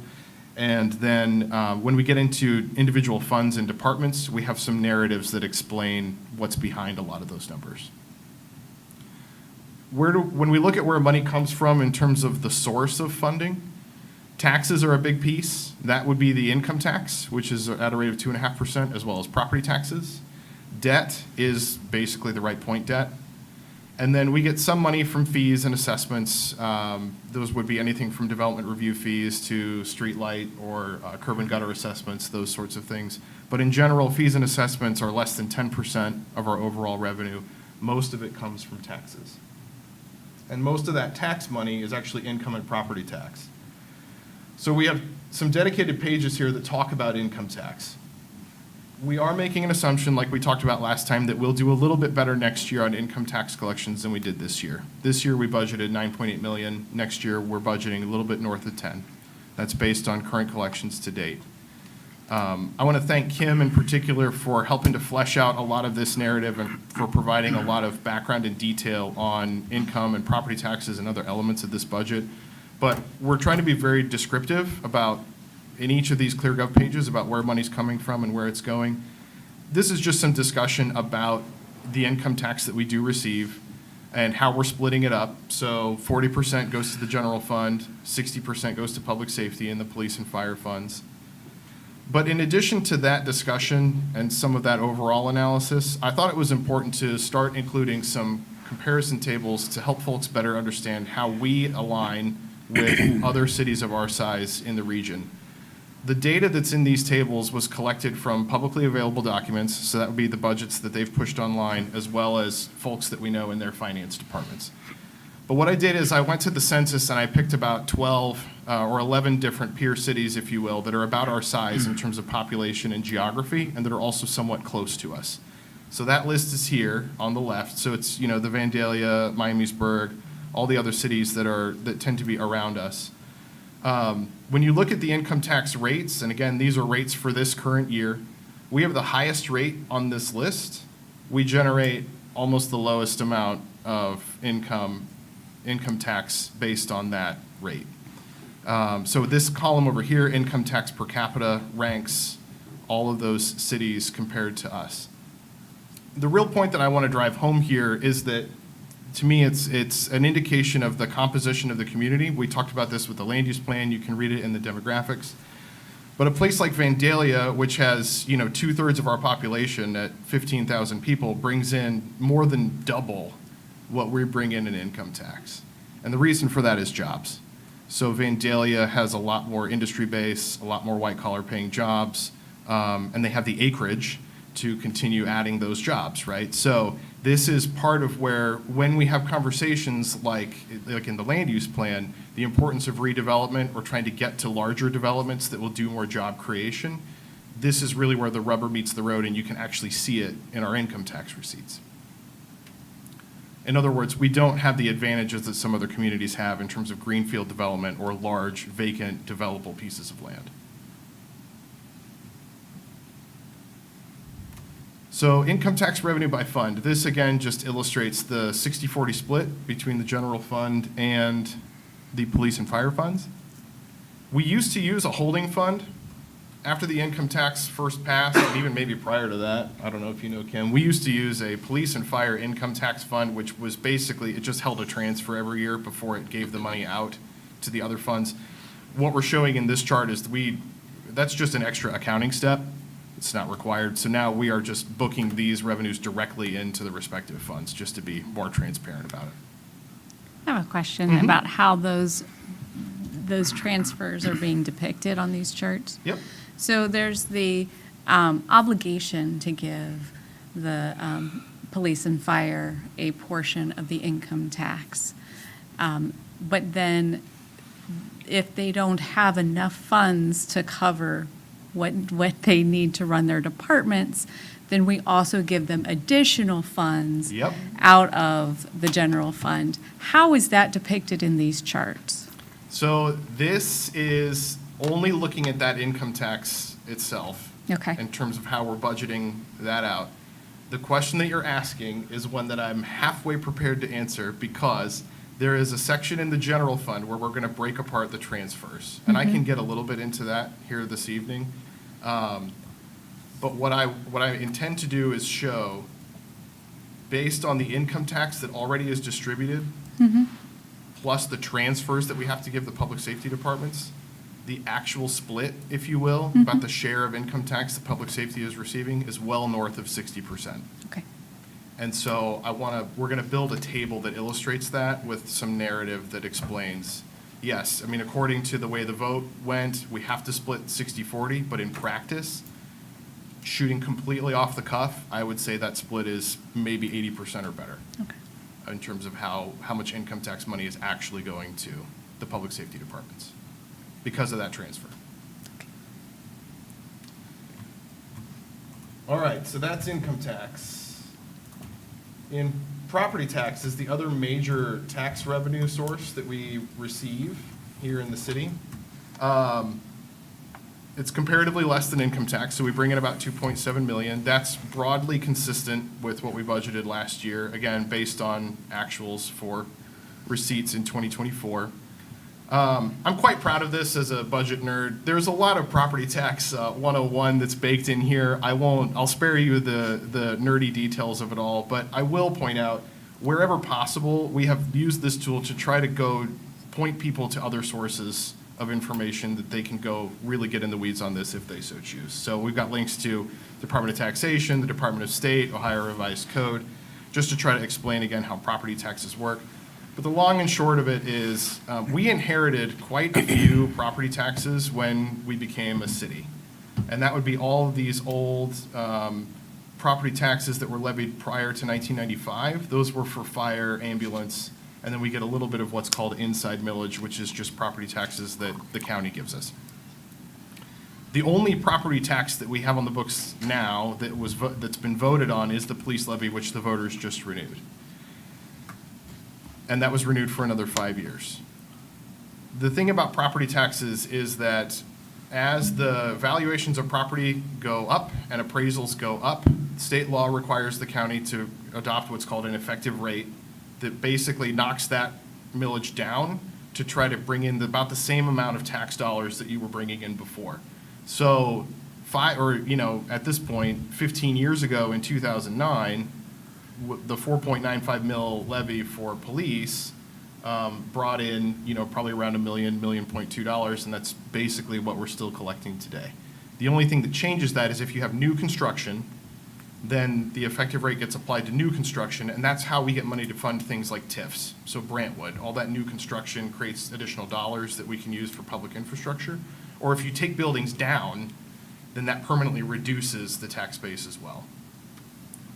And then when we get into individual funds and departments, we have some narratives that explain what's behind a lot of those numbers. When we look at where money comes from in terms of the source of funding, taxes are a big piece. That would be the income tax, which is at a rate of 2.5%, as well as property taxes. Debt is basically the Right Point debt. And then we get some money from fees and assessments. Those would be anything from development review fees to street light or curb and gutter assessments, those sorts of things. But in general, fees and assessments are less than 10% of our overall revenue. Most of it comes from taxes. And most of that tax money is actually income and property tax. So we have some dedicated pages here that talk about income tax. We are making an assumption, like we talked about last time, that we'll do a little bit better next year on income tax collections than we did this year. This year we budgeted $9.8 million. Next year we're budgeting a little bit north of 10. That's based on current collections to date. I want to thank Kim in particular for helping to flesh out a lot of this narrative and for providing a lot of background and detail on income and property taxes and other elements of this budget. But we're trying to be very descriptive about, in each of these ClearGov pages, about where money's coming from and where it's going. This is just some discussion about the income tax that we do receive and how we're splitting it up. So 40% goes to the general fund, 60% goes to public safety and the police and fire funds. But in addition to that discussion and some of that overall analysis, I thought it was important to start including some comparison tables to help folks better understand how we align with other cities of our size in the region. The data that's in these tables was collected from publicly available documents, so that would be the budgets that they've pushed online, as well as folks that we know in their finance departments. But what I did is I went to the census and I picked about 12 or 11 different peer cities, if you will, that are about our size in terms of population and geography, and that are also somewhat close to us. So that list is here on the left. So it's, the Vandalia, Miamisburg, all the other cities that tend to be around us. When you look at the income tax rates, and again, these are rates for this current year, we have the highest rate on this list. We generate almost the lowest amount of income tax based on that rate. So this column over here, income tax per capita, ranks all of those cities compared to us. The real point that I want to drive home here is that, to me, it's an indication of the composition of the community. We talked about this with the land use plan. You can read it in the demographics. But a place like Vandalia, which has 2/3 of our population at 15,000 people, brings in more than double what we bring in income tax. And the reason for that is jobs. So Vandalia has a lot more industry base, a lot more white-collar paying jobs, and they have the acreage to continue adding those jobs, right? So this is part of where, when we have conversations like in the land use plan, the importance of redevelopment or trying to get to larger developments that will do more job creation, this is really where the rubber meets the road, and you can actually see it in our income tax receipts. In other words, we don't have the advantages that some other communities have in terms of greenfield development or large, vacant, developable pieces of land. So income tax revenue by fund. This, again, just illustrates the 60-40 split between the general fund and the police and fire funds. We used to use a holding fund. After the income tax first passed, and even maybe prior to that, I don't know if you know, Kim, we used to use a police and fire income tax fund, which was basically, it just held a transfer every year before it gave the money out to the other funds. What we're showing in this chart is that's just an extra accounting step. It's not required. So now we are just booking these revenues directly into the respective funds, just to be more transparent about it. I have a question about how those transfers are being depicted on these charts. Yep. So there's the obligation to give the police and fire a portion of the income tax. But then if they don't have enough funds to cover what they need to run their departments, then we also give them additional funds Yep. out of the general fund. How is that depicted in these charts? So this is only looking at that income tax itself. Okay. In terms of how we're budgeting that out. The question that you're asking is one that I'm halfway prepared to answer, because there is a section in the general fund where we're going to break apart the transfers. And I can get a little bit into that here this evening. But what I intend to do is show, based on the income tax that already is distributed, plus the transfers that we have to give the public safety departments, the actual split, if you will, about the share of income tax the public safety is receiving is well north of 60%. Okay. And so we're going to build a table that illustrates that with some narrative that explains, yes, I mean, according to the way the vote went, we have to split 60-40, but in practice, shooting completely off the cuff, I would say that split is maybe 80% or better. Okay. In terms of how much income tax money is actually going to the public safety departments because of that transfer. All right, so that's income tax. In property tax is the other major tax revenue source that we receive here in the city. It's comparatively less than income tax, so we bring in about 2.7 million. That's broadly consistent with what we budgeted last year, again, based on actuals for receipts in 2024. I'm quite proud of this as a budget nerd. There's a lot of property tax 101 that's baked in here. I'll spare you the nerdy details of it all, but I will point out, wherever possible, we have used this tool to try to go point people to other sources of information that they can go really get in the weeds on this if they so choose. So we've got links to Department of Taxation, the Department of State, Ohio Revised Code, just to try to explain again how property taxes work. But the long and short of it is we inherited quite a few property taxes when we became a city. And that would be all of these old property taxes that were levied prior to 1995. Those were for fire, ambulance, and then we get a little bit of what's called inside millage, which is just property taxes that the county gives us. The only property tax that we have on the books now that's been voted on is the police levy, which the voters just renewed. And that was renewed for another 5 years. The thing about property taxes is that as the valuations of property go up and appraisals go up, state law requires the county to adopt what's called an effective rate that basically knocks that millage down to try to bring in about the same amount of tax dollars that you were bringing in before. So at this point, 15 years ago in 2009, the 4.95 mil levy for police brought in, probably around $1 million, $1.2 million, and that's basically what we're still collecting today. The only thing that changes that is if you have new construction, then the effective rate gets applied to new construction, and that's how we get money to fund things like TIFs. So Brantwood, all that new construction creates additional dollars that we can use for public infrastructure. Or if you take buildings down, then that permanently reduces the tax base as well.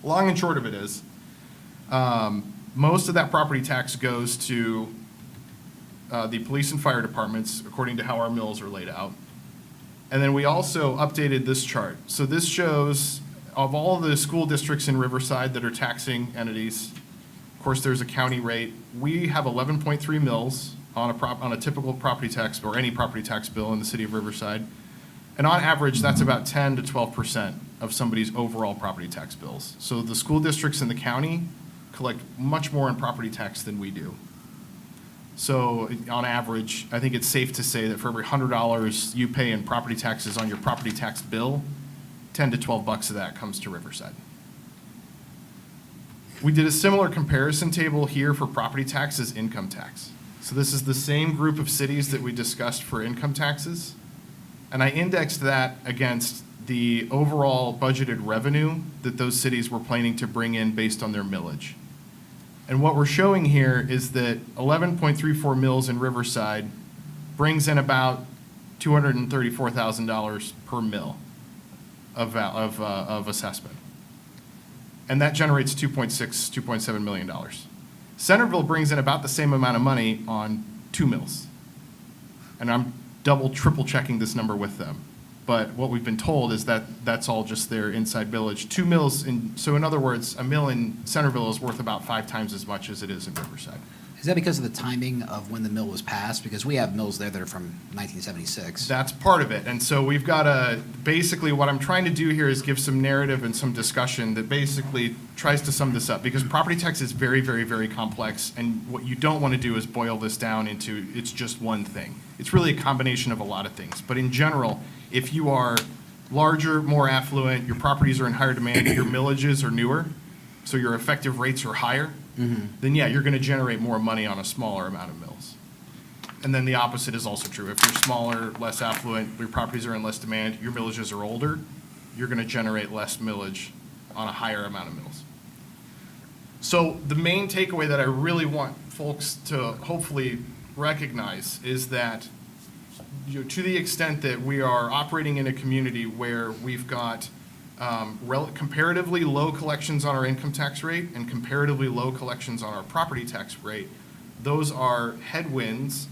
Long and short of it is, most of that property tax goes to the police and fire departments, according to how our mills are laid out. And then we also updated this chart. So this shows, of all the school districts in Riverside that are taxing entities, of course, there's a county rate. We have 11.3 mills on a typical property tax or any property tax bill in the city of Riverside. And on average, that's about 10 to 12% of somebody's overall property tax bills. So the school districts in the county collect much more in property tax than we do. So on average, I think it's safe to say that for every $100 you pay in property taxes on your property tax bill, 10 to 12 bucks of that comes to Riverside. We did a similar comparison table here for property tax as income tax. So this is the same group of cities that we discussed for income taxes. And I indexed that against the overall budgeted revenue that those cities were planning to bring in based on their millage. And what we're showing here is that 11.34 mills in Riverside brings in about $234,000 per mill of assessment. And that generates $2.7 million. Centerville brings in about the same amount of money on 2 mills. And I'm double, triple checking this number with them. But what we've been told is that that's all just their inside millage. 2 mills, so in other words, a mill in Centerville is worth about 5 times as much as it is in Riverside. Is that because of the timing of when the mill was passed? Because we have mills there that are from 1976. That's part of it. And so we've got basically what I'm trying to do here is give some narrative and some discussion that basically tries to sum this up, because property tax is very, very, very complex. And what you don't want to do is boil this down into it's just one thing. It's really a combination of a lot of things. But in general, if you are larger, more affluent, your properties are in higher demand, your millages are newer, so your effective rates are higher, then yeah, you're going to generate more money on a smaller amount of mills. And then the opposite is also true. If you're smaller, less affluent, your properties are in less demand, your millages are older, you're going to generate less millage on a higher amount of mills. So the main takeaway that I really want folks to hopefully recognize is that to the extent that we are operating in a community where we've got comparatively low collections on our income tax rate and comparatively low collections on our property tax rate, those are headwinds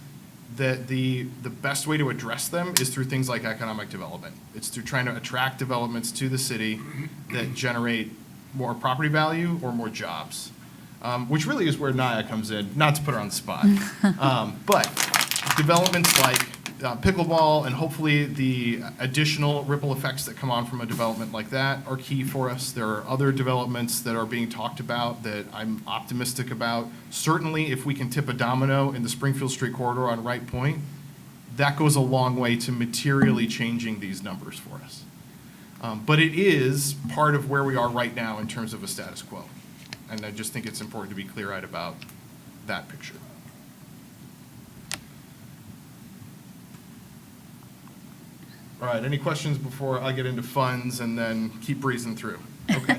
that the best way to address them is through things like economic development. It's through trying to attract developments to the city that generate more property value or more jobs, which really is where NAIA comes in, not to put her on the spot. But developments like pickleball and hopefully the additional ripple effects that come on from a development like that are key for us. There are other developments that are being talked about that I'm optimistic about. Certainly, if we can tip a domino in the Springfield Street corridor on Wright Point, that goes a long way to materially changing these numbers for us. But it is part of where we are right now in terms of a status quo. And I just think it's important to be clear-eyed about that picture. All right, any questions before I get into funds and then keep breezing through? Okay.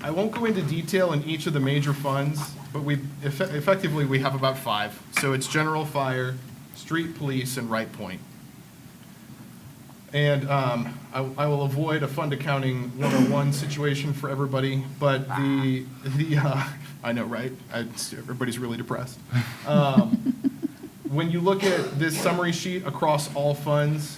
I won't go into detail in each of the major funds, but effectively we have about 5. So it's general fire, street police, and Wright Point. And I will avoid a fund accounting 101 situation for everybody, but I know, right? Everybody's really depressed. When you look at this summary sheet across all funds,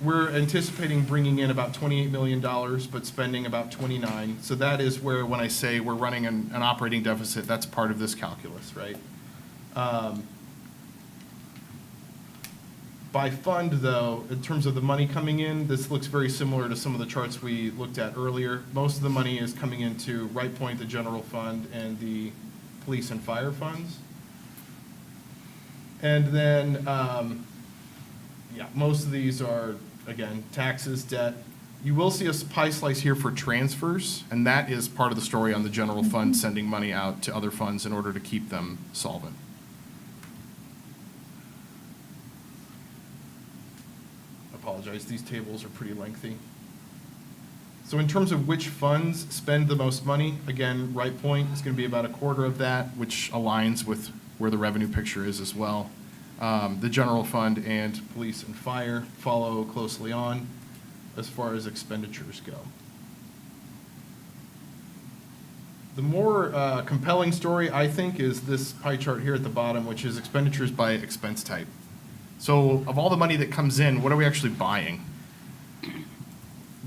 we're anticipating bringing in about $28 million, but spending about 29. So that is where, when I say we're running an operating deficit, that's part of this calculus, right? By fund, though, in terms of the money coming in, this looks very similar to some of the charts we looked at earlier. Most of the money is coming into Wright Point, the general fund, and the police and fire funds. And then, most of these are, again, taxes, debt. You will see a pie slice here for transfers, and that is part of the story on the general fund sending money out to other funds in order to keep them solvent. I apologize, these tables are pretty lengthy. So in terms of which funds spend the most money, again, Wright Point is going to be about a quarter of that, which aligns with where the revenue picture is as well. The general fund and police and fire follow closely on as far as expenditures go. The more compelling story, I think, is this pie chart here at the bottom, which is expenditures by expense type. So of all the money that comes in, what are we actually buying?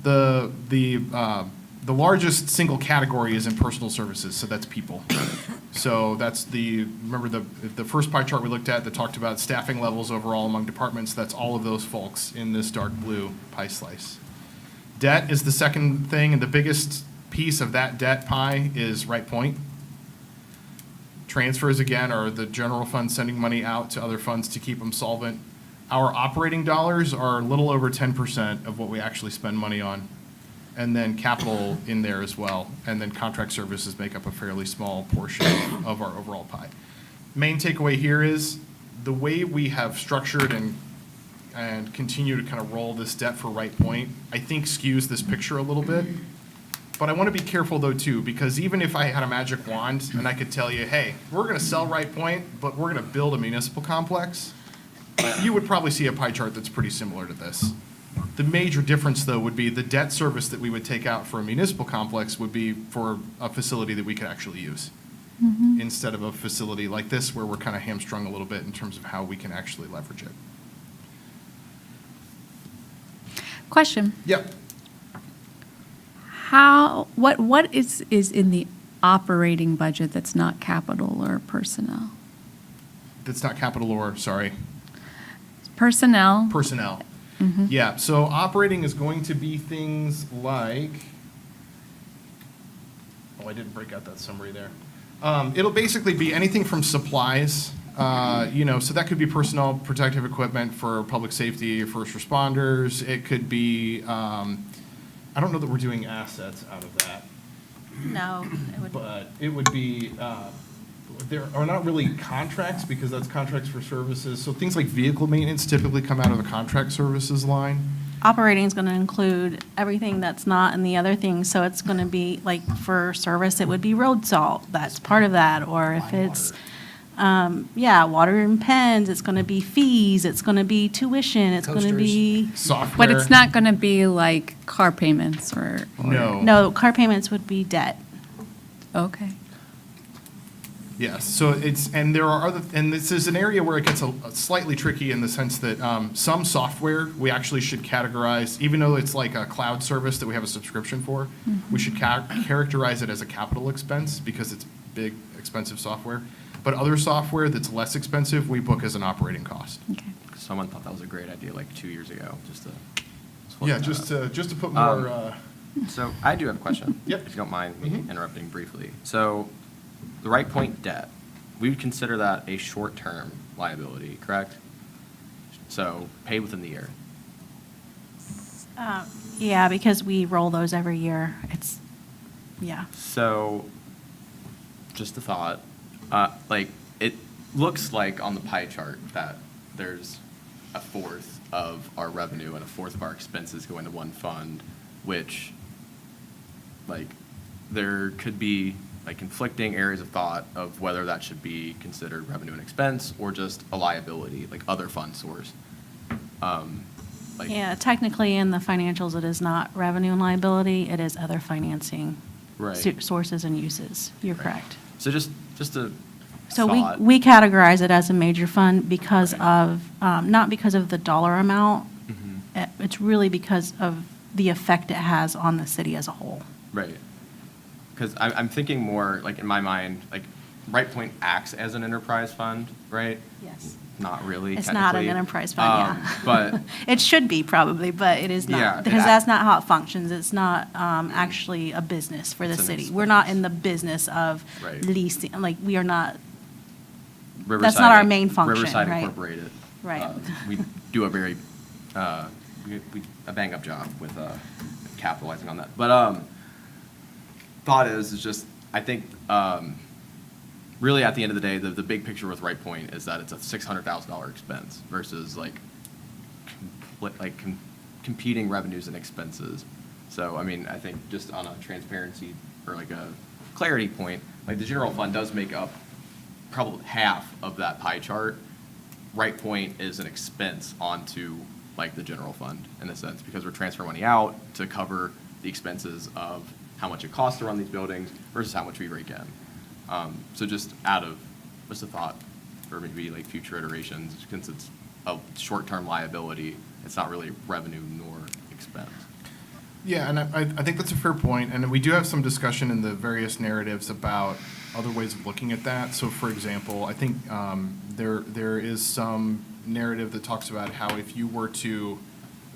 The largest single category is in personal services, so that's people. So that's remember the first pie chart we looked at that talked about staffing levels overall among departments, that's all of those folks in this dark blue pie slice. Debt is the second thing, and the biggest piece of that debt pie is Right Point. Transfers, again, are the general fund sending money out to other funds to keep them solvent. Our operating dollars are a little over 10% of what we actually spend money on. And then capital in there as well. And then contract services make up a fairly small portion of our overall pie. Main takeaway here is the way we have structured and continue to kind of roll this debt for Right Point, I think skews this picture a little bit. But I want to be careful though too, because even if I had a magic wand and I could tell you, hey, we're going to sell Right Point, but we're going to build a municipal complex, you would probably see a pie chart that's pretty similar to this. The major difference though would be the debt service that we would take out for a municipal complex would be for a facility that we could actually use. Instead of a facility like this where we're kind of hamstrung a little bit in terms of how we can actually leverage it. Question. Yep. What is in the operating budget that's not capital or personnel? That's not capital or, sorry, Personnel. personnel. Yeah, so operating is going to be things like, oh, I didn't break out that summary there. It'll basically be anything from supplies, so that could be personnel, protective equipment for public safety, first responders. It could be, I don't know that we're doing assets out of that, No, it would, but it would be, there are not really contracts because that's contracts for services. So things like vehicle maintenance typically come out of the contract services line. operating is going to include everything that's not in the other things. So it's going to be, like, for service, it would be road salt. That's part of that. Or if it's, water and pens, it's going to be fees, it's going to be tuition, it's going to Coasters. be. Software. But it's not going to be like car payments or. No. No, car payments would be debt. Okay. Yes, so and there are and this is an area where it gets a slightly tricky in the sense that some software we actually should categorize, even though it's like a cloud service that we have a subscription for, we should characterize it as a capital expense because it's big, expensive software. But other software that's less expensive, we book as an operating cost. Okay. Someone thought that was a great idea like 2 years ago, just to. Yeah, just to put more, So I do have a question. Yep. If you don't mind me Mhm. interrupting briefly. So the Right Point debt, we would consider that a short-term liability, correct? So paid within the year. Yeah, because we roll those every year. It's, yeah. So just a thought, it looks like on the pie chart that there's a fourth of our revenue and a fourth of our expenses go into one fund, which, there could be, conflicting areas of thought of whether that should be considered revenue and expense or just a liability, like other fund source. Yeah, technically in the financials, it is not revenue and liability, it is other financing Right. sources and uses. You're Right. correct. So just a So thought. we categorize it as a major fund because Right. of, not because of the dollar amount. Mhm. It's really because of the effect it has on the city as a whole. Right. Because I'm thinking more, in my mind, Right Point acts as an enterprise fund, right? Yes. Not really, It's not an technically. enterprise fund, yeah. But, It should be probably, but it is Yeah, not, it because act- that's not how it functions. It's not actually a business for the It's an city. We're not expense. in the business of Right. leasing, we are not, Riverside. not our main function, Riverside right. Incorporated. Right. We do a very, a bang-up job with capitalizing on that. But thought is just, I think, really at the end of the day, the big picture with Right Point is that it's a $600,000 expense versus competing revenues and expenses. So, I think just on a transparency or a clarity point, the general fund does make up probably half of that pie chart. Right Point is an expense onto the general fund in a sense because we're transferring money out to cover the expenses of how much it costs to run these buildings versus how much we rake in. So just a thought for maybe future iterations, since it's a short-term liability, it's not really revenue nor expense. Yeah, and I think that's a fair point, and we do have some discussion in the various narratives about other ways of looking at that. So, for example, I think there is some narrative that talks about how if you were to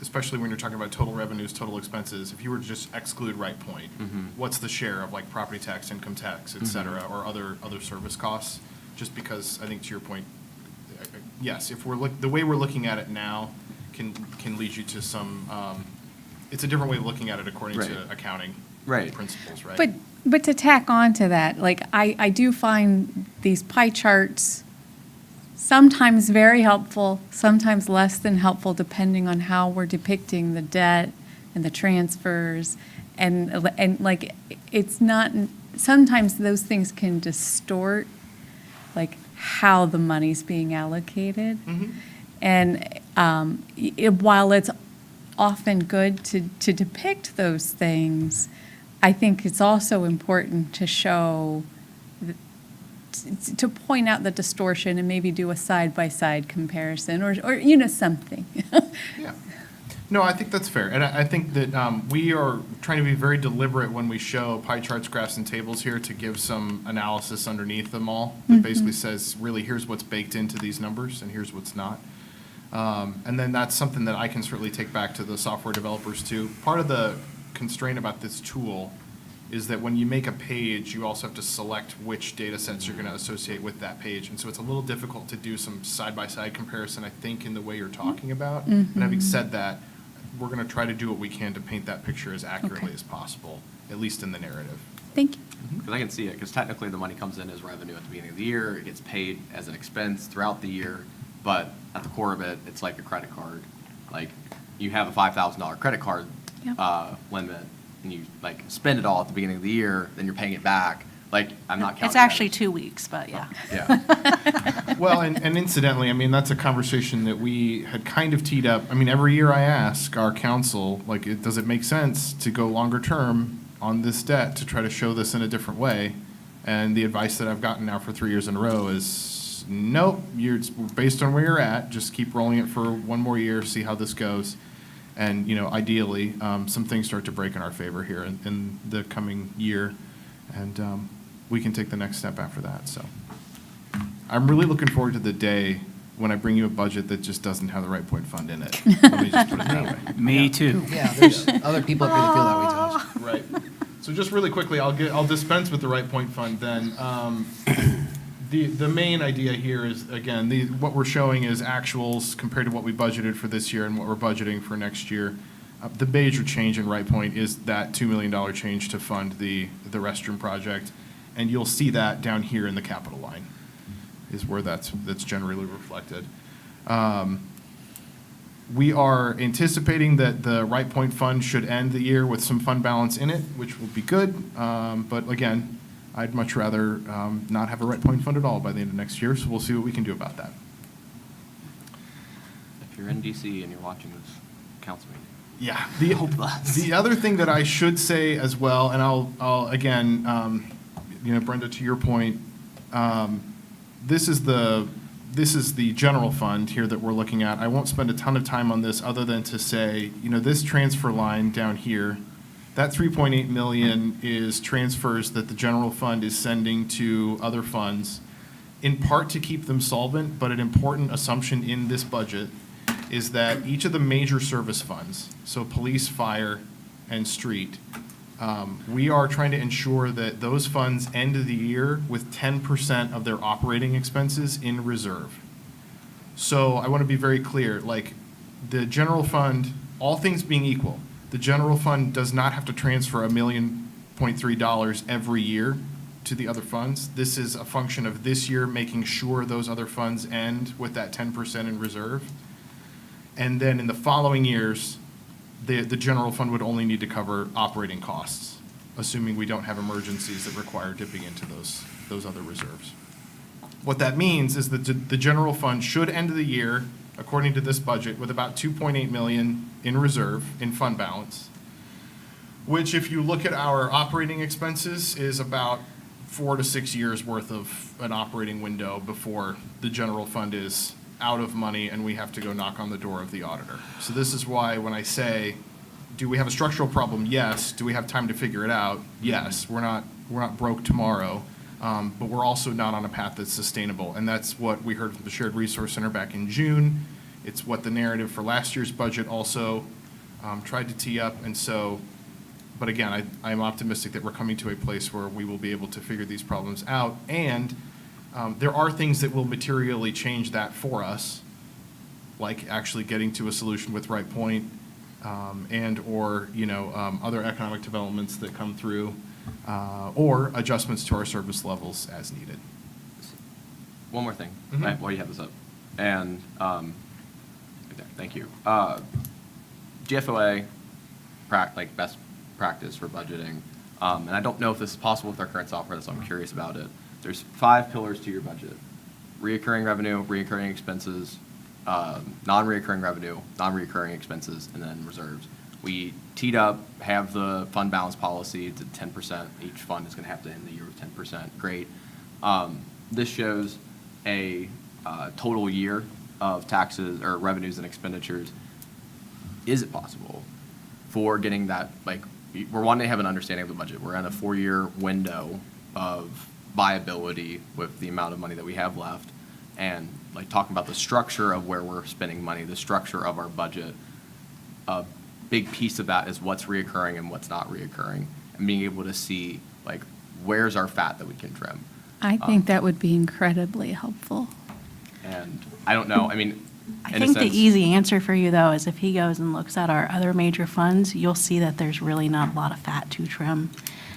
especially when you're talking about total revenues, total expenses, if you were to just exclude Right Point, what's the share of like property tax, income tax, et cetera, or other service costs? Just because I think to your point, yes, if the way we're looking at it now can lead you to some, it's a different way of looking at it according to Right. accounting Right. principles, right? But to tack on to that, like, I do find these pie charts sometimes very helpful, sometimes less than helpful, depending on how we're depicting the debt and the transfers. And like, it's not, sometimes those things can distort, like, how the money's being allocated. And while it's often good to depict those things, I think it's also important to show, to point out the distortion and maybe do a side-by-side comparison or you know, something. Yeah. No, I think that's fair. And I think that we are trying to be very deliberate when we show pie charts, graphs, and tables here to give some analysis underneath them all that basically says, really, here's what's baked into these numbers and here's what's not. And then that's something that I can certainly take back to the software developers too. Part of the constraint about this tool is that when you make a page, you also have to select which data sets you're going to associate with that page. And so it's a little difficult to do some side-by-side comparison, I think, in the way you're talking about. And having said that, we're going to try to do what we can to paint that picture as accurately Okay. as possible, at least in the narrative. Thank you. Because I can see it, because technically the money comes in as revenue at the beginning of the year, it gets paid as an expense throughout the year, but at the core of it, it's like a credit card. Like, you have a $5,000 credit card Yep. limit, and you, like, spend it all at the beginning of the year, then you're paying it back. Like, I'm not counting It's that actually as- 2 weeks, but yeah. Yeah. Well, and incidentally, I mean, that's a conversation that we had kind of teed up. I mean, every year I ask our council, like, does it make sense to go longer term on this debt to try to show this in a different way? And the advice that I've gotten now for 3 years in a row is, nope, it's based on where you're at, just keep rolling it for one more year, see how this goes. And, you know, ideally, some things start to break in our favor here in the coming year. And we can take the next step after that, so. I'm really looking forward to the day when I bring you a budget that just doesn't have the Right Point Fund in it. Let me just put it that way. Me too. Yeah, there's other people up here that feel that way, Josh. Right. So just really quickly, I'll dispense with the Right Point Fund then. The main idea here is, again, what we're showing is actuals compared to what we budgeted for this year and what we're budgeting for next year. The major change in Right Point is that $2 million change to fund the restroom project. And you'll see that down here in the capital line is where that's generally reflected. We are anticipating that the Right Point Fund should end the year with some fund balance in it, which will be good. But again, I'd much rather not have a Right Point Fund at all by the end of next year, so we'll see what we can do about that. If you're in DC and you're watching this council meeting. Yeah. Hopeless. The other thing that I should say as well, and I'll again, you know, Brenda, to your point, this is the general fund here that we're looking at. I won't spend a ton of time on this other than to say, you know, this transfer line down here, that 3.8 million is transfers that the general fund is sending to other funds, in part to keep them solvent, but an important assumption in this budget is that each of the major service funds, so police, fire, and street, we are trying to ensure that those funds end the year with 10% of their operating expenses in reserve. So I want to be very clear, like, the general fund, all things being equal, the general fund does not have to transfer $1.3 million every year to the other funds. This is a function of this year making sure those other funds end with that 10% in reserve. And then in the following years, the general fund would only need to cover operating costs, assuming we don't have emergencies that require dipping into those other reserves. What that means is that the general fund should end the year, according to this budget, with about 2.8 million in reserve, in fund balance, which if you look at our operating expenses is about 4 to 6 years worth of an operating window before the general fund is out of money and we have to go knock on the door of the auditor. So this is why when I say, do we have a structural problem? Yes. Do we have time to figure it out? Yes. We're not broke tomorrow, but we're also not on a path that's sustainable. And that's what we heard from the Shared Resource Center back in June, It's what the narrative for last year's budget also tried to tee up. And so, but again, I'm optimistic that we're coming to a place where we will be able to figure these problems out. And there are things that will materially change that for us, like actually getting to a solution with Right Point, and/or, other economic developments that come through, or adjustments to our service levels as needed. One more thing, Mhm. right, while you have this up. And, right there, thank you. GFOA, best practice for budgeting. And I don't know if this is possible with our current software, so I'm curious about it. There's 5 pillars to your budget: reoccurring revenue, reoccurring expenses, non-reoccurring revenue, non-reoccurring expenses, and then reserves. We teed up, have the fund balance policy to 10%. Each fund is going to have to end the year with 10%. Great. This shows a total year of taxes or revenues and expenditures. Is it possible for getting that, we're wanting to have an understanding of the budget. We're in a 4-year window of viability with the amount of money that we have left, and talking about the structure of where we're spending money, the structure of our budget. A big piece of that is what's reoccurring and what's not reoccurring, and being able to see where's our fat that we can trim. I think that would be incredibly helpful. And I don't know, I mean, I in a think the sense- easy answer for you, though, is if he goes and looks at our other major funds, you'll see that there's really not a lot of fat to trim.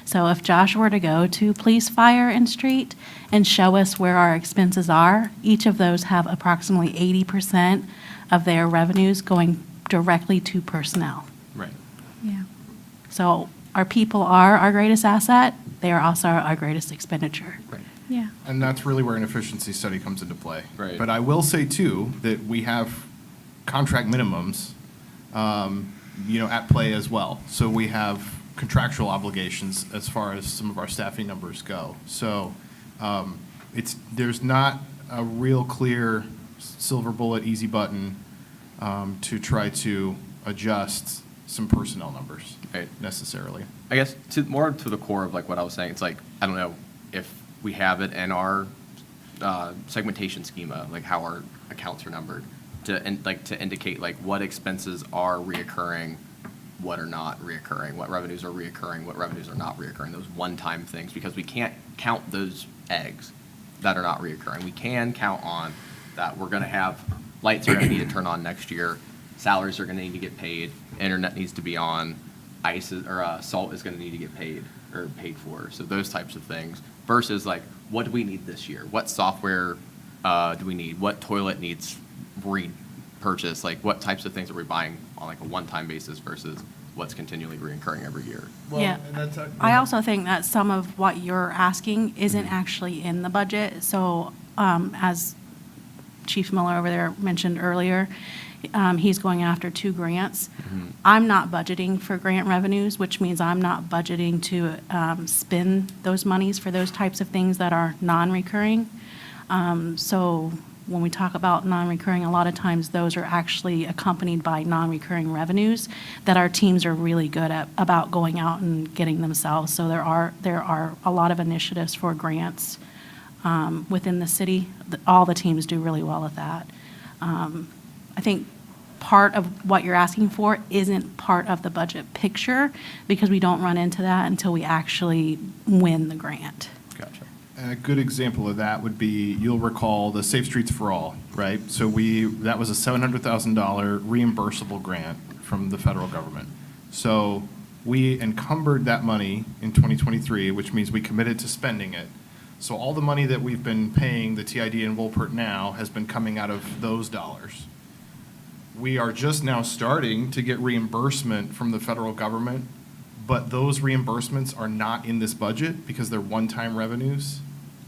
So if Josh were to go to police, fire, and street and show us where our expenses are, each of those have approximately 80% of their revenues going directly to personnel. Right. Yeah. So our people are our greatest asset. They are also our greatest expenditure. Right. Yeah. And that's really where an efficiency study comes into play. Right. But I will say, too, that we have contract minimums, at play as well. So we have contractual obligations as far as some of our staffing numbers go. So there's not a real clear silver bullet, easy button to try to adjust some personnel numbers Right. necessarily. I guess more to the core of what I was saying, it's I don't know if we have it in our segmentation schema, how our accounts are numbered, to indicate what expenses are reoccurring, what are not reoccurring, what revenues are reoccurring, what revenues are not reoccurring, those one-time things, because we can't count those eggs that are not reoccurring. We can count on that we're going to have lights are going to need to turn on next year, salaries are going to need to get paid, internet needs to be on, salt is going to need to get paid or paid for. So those types of things versus what do we need this year? What software do we need? What toilet needs repurchase? What types of things are we buying on a one-time basis versus what's continually recurring every year? Yeah. I also think that some of what you're asking isn't actually in the budget. So as Chief Miller over there mentioned earlier, he's going after 2 grants. I'm not budgeting for grant revenues, which means I'm not budgeting to spend those monies for those types of things that are non-recurring. So when we talk about non-recurring, a lot of times those are actually accompanied by non-recurring revenues that our teams are really good at about going out and getting themselves. So there are a lot of initiatives for grants within the city. All the teams do really well at that. I think part of what you're asking for isn't part of the budget picture because we don't run into that until we actually win the grant. Gotcha. And a good example of that would be, you'll recall the Safe Streets for All, right? So that was a $700,000 reimbursable grant from the federal government. So we encumbered that money in 2023, which means we committed to spending it. So all the money that we've been paying the TID in Wolpert now has been coming out of those dollars. We are just now starting to get reimbursement from the federal government, but those reimbursements are not in this budget because they're one-time revenues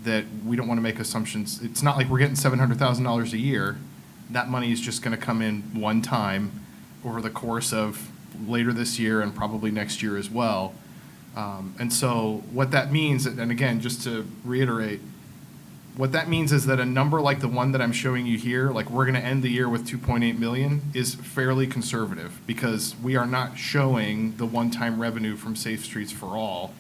that we don't want to make assumptions. It's not like we're getting $700,000 a year. That money is just going to come in one time over the course of later this year and probably next year as well. And so what that means, and again, just to reiterate, what that means is that a number like the one that I'm showing you here, we're going to end the year with 2.8 million, is fairly conservative because we are not showing the one-time revenue from Safe Streets for All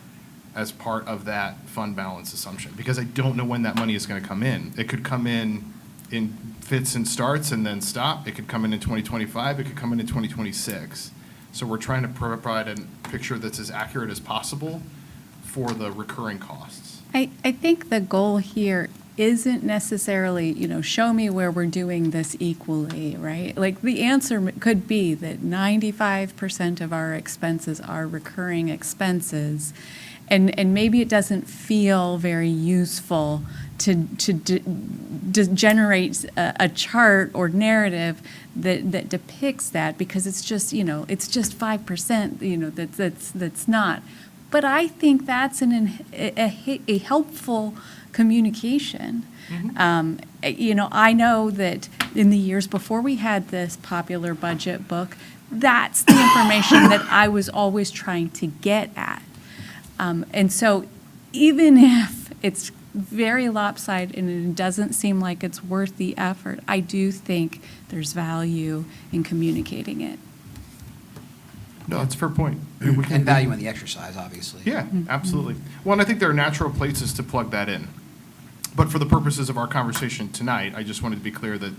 as part of that fund balance assumption because I don't know when that money is going to come in. It could come in in fits and starts and then stop. It could come in 2025, it could come in 2026. So we're trying to provide a picture that's as accurate as possible for the recurring costs. I think the goal here isn't necessarily, show me where we're doing this equally, right? Like, the answer could be that 95% of our expenses are recurring expenses, and maybe it doesn't feel very useful to generate a chart or narrative that depicts that, because it's just, it's just 5%, that's not. But I think that's a helpful communication. I know that in the years before we had this popular budget book, that's the information that I was always trying to get at. And so even if it's very lopsided and it doesn't seem like it's worth the effort, I do think there's value in communicating it. No, that's a fair point. And value in the exercise, obviously. Yeah, absolutely. Well, and I think there are natural places to plug that in. But for the purposes of our conversation tonight, I just wanted to be clear that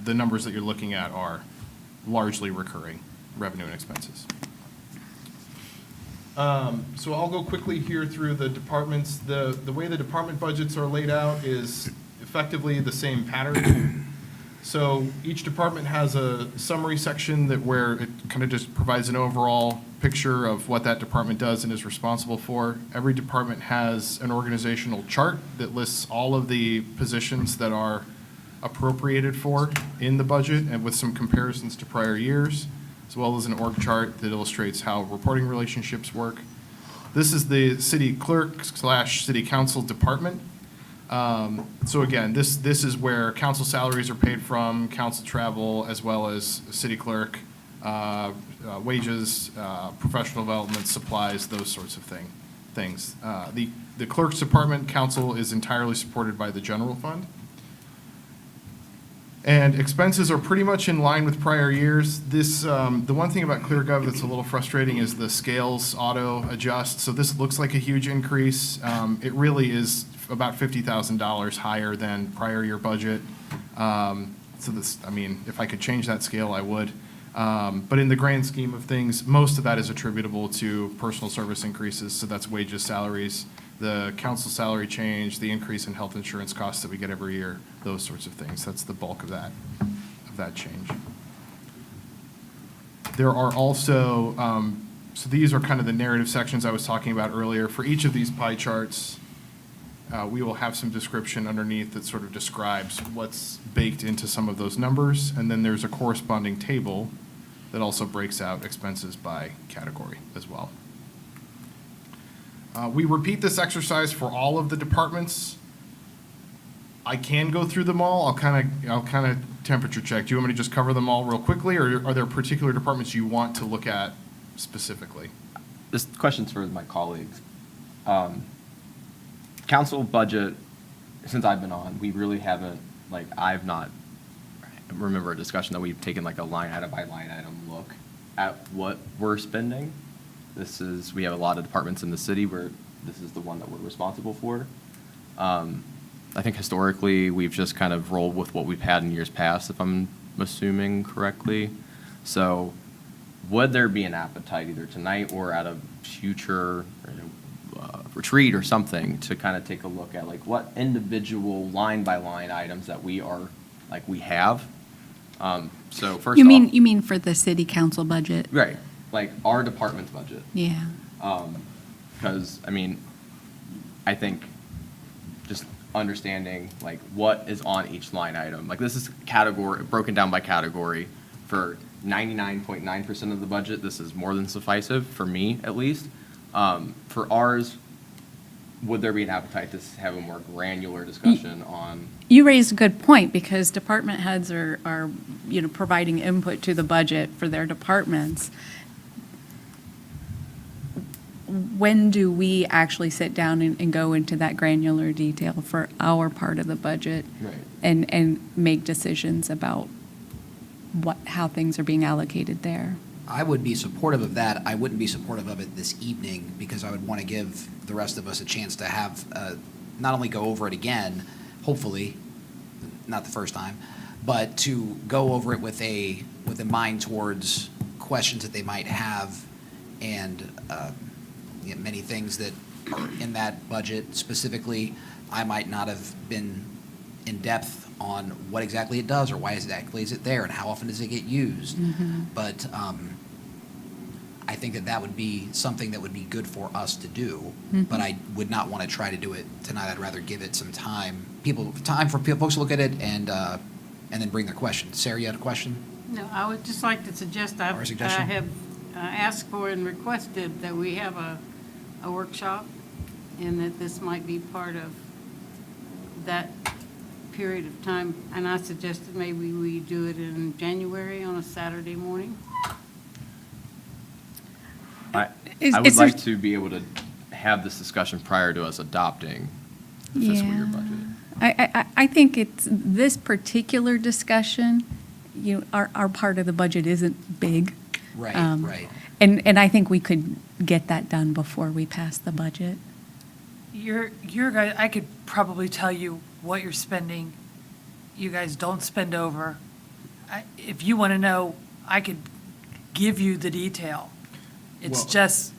the numbers that you're looking at are largely recurring revenue and expenses. So I'll go quickly here through the departments. The way the department budgets are laid out is effectively the same pattern. So each department has a summary section where it kind of just provides an overall picture of what that department does and is responsible for. Every department has an organizational chart that lists all of the positions that are appropriated for in the budget, and with some comparisons to prior years, as well as an org chart that illustrates how reporting relationships work. This is the city clerk / city council department. So again, this is where council salaries are paid from, council travel, as well as city clerk, wages, professional development, supplies, those sorts of things. The clerk's department council is entirely supported by the general fund. And expenses are pretty much in line with prior years. The one thing about ClearGov that's a little frustrating is the scales auto adjust. So this looks like a huge increase. It really is about $50,000 higher than prior year budget. So if I could change that scale, I would. But in the grand scheme of things, most of that is attributable to personal service increases. So that's wages, salaries, the council salary change, the increase in health insurance costs that we get every year, those sorts of things. That's the bulk of that change. There are also, so these are kind of the narrative sections I was talking about earlier. For each of these pie charts, we will have some description underneath that sort of describes what's baked into some of those numbers. And then there's a corresponding table that also breaks out expenses by category as well. We repeat this exercise for all of the departments. I can go through them all. I'll kind of temperature check. Do you want me to just cover them all real quickly, or are there particular departments you want to look at specifically? This question's for my colleagues. Council budget, since I've been on, we really haven't, I've not remember a discussion that we've taken like a line item by line item look at what we're spending. We have a lot of departments in the city where this is the one that we're responsible for. I think historically, we've just kind of rolled with what we've had in years past, if I'm assuming correctly. So would there be an appetite either tonight or at a future retreat or something to kind of take a look at what individual line by line items that we have? So first You off. mean for the city council budget? Right, our department's budget. Yeah. Because, I think just understanding, what is on each line item. This is broken down by category. For 99.9% of the budget, this is more than sufficient, for me at least. For ours, would there be an appetite to have a more granular discussion on? You raised a good point, because department heads are providing input to the budget for their departments. When do we actually sit down and go into that granular detail for our part of the budget? Right. And make decisions about how things are being allocated there? I would be supportive of that. I wouldn't be supportive of it this evening, because I would want to give the rest of us a chance to have, not only go over it again, hopefully, not the first time, but to go over it with a mind towards questions that they might have and many things that are in that budget specifically, I might not have been in depth on what exactly it does or why exactly is it there and how often does it get used. But I think that would be something that would be good for us to do, but I would not want to try to do it tonight. I'd rather give it some time, for folks to look at it and then bring their questions. Sarah, you had a question? No, I would just like to suggest, I Or a suggestion? have asked for and requested that we have a workshop, and that this might be part of that period of time. And I suggested maybe we do it in January on a Saturday morning. I Is would there- like to be able to have this discussion prior to us adopting the fiscal year Yeah. budget. I think it's, this particular discussion, our part of the budget isn't big. Right, right. And I think we could get that done before we pass the budget. Your guys, I could probably tell you what you're spending. You guys don't spend over. If you want to know, I could give you the detail. It's Well- just,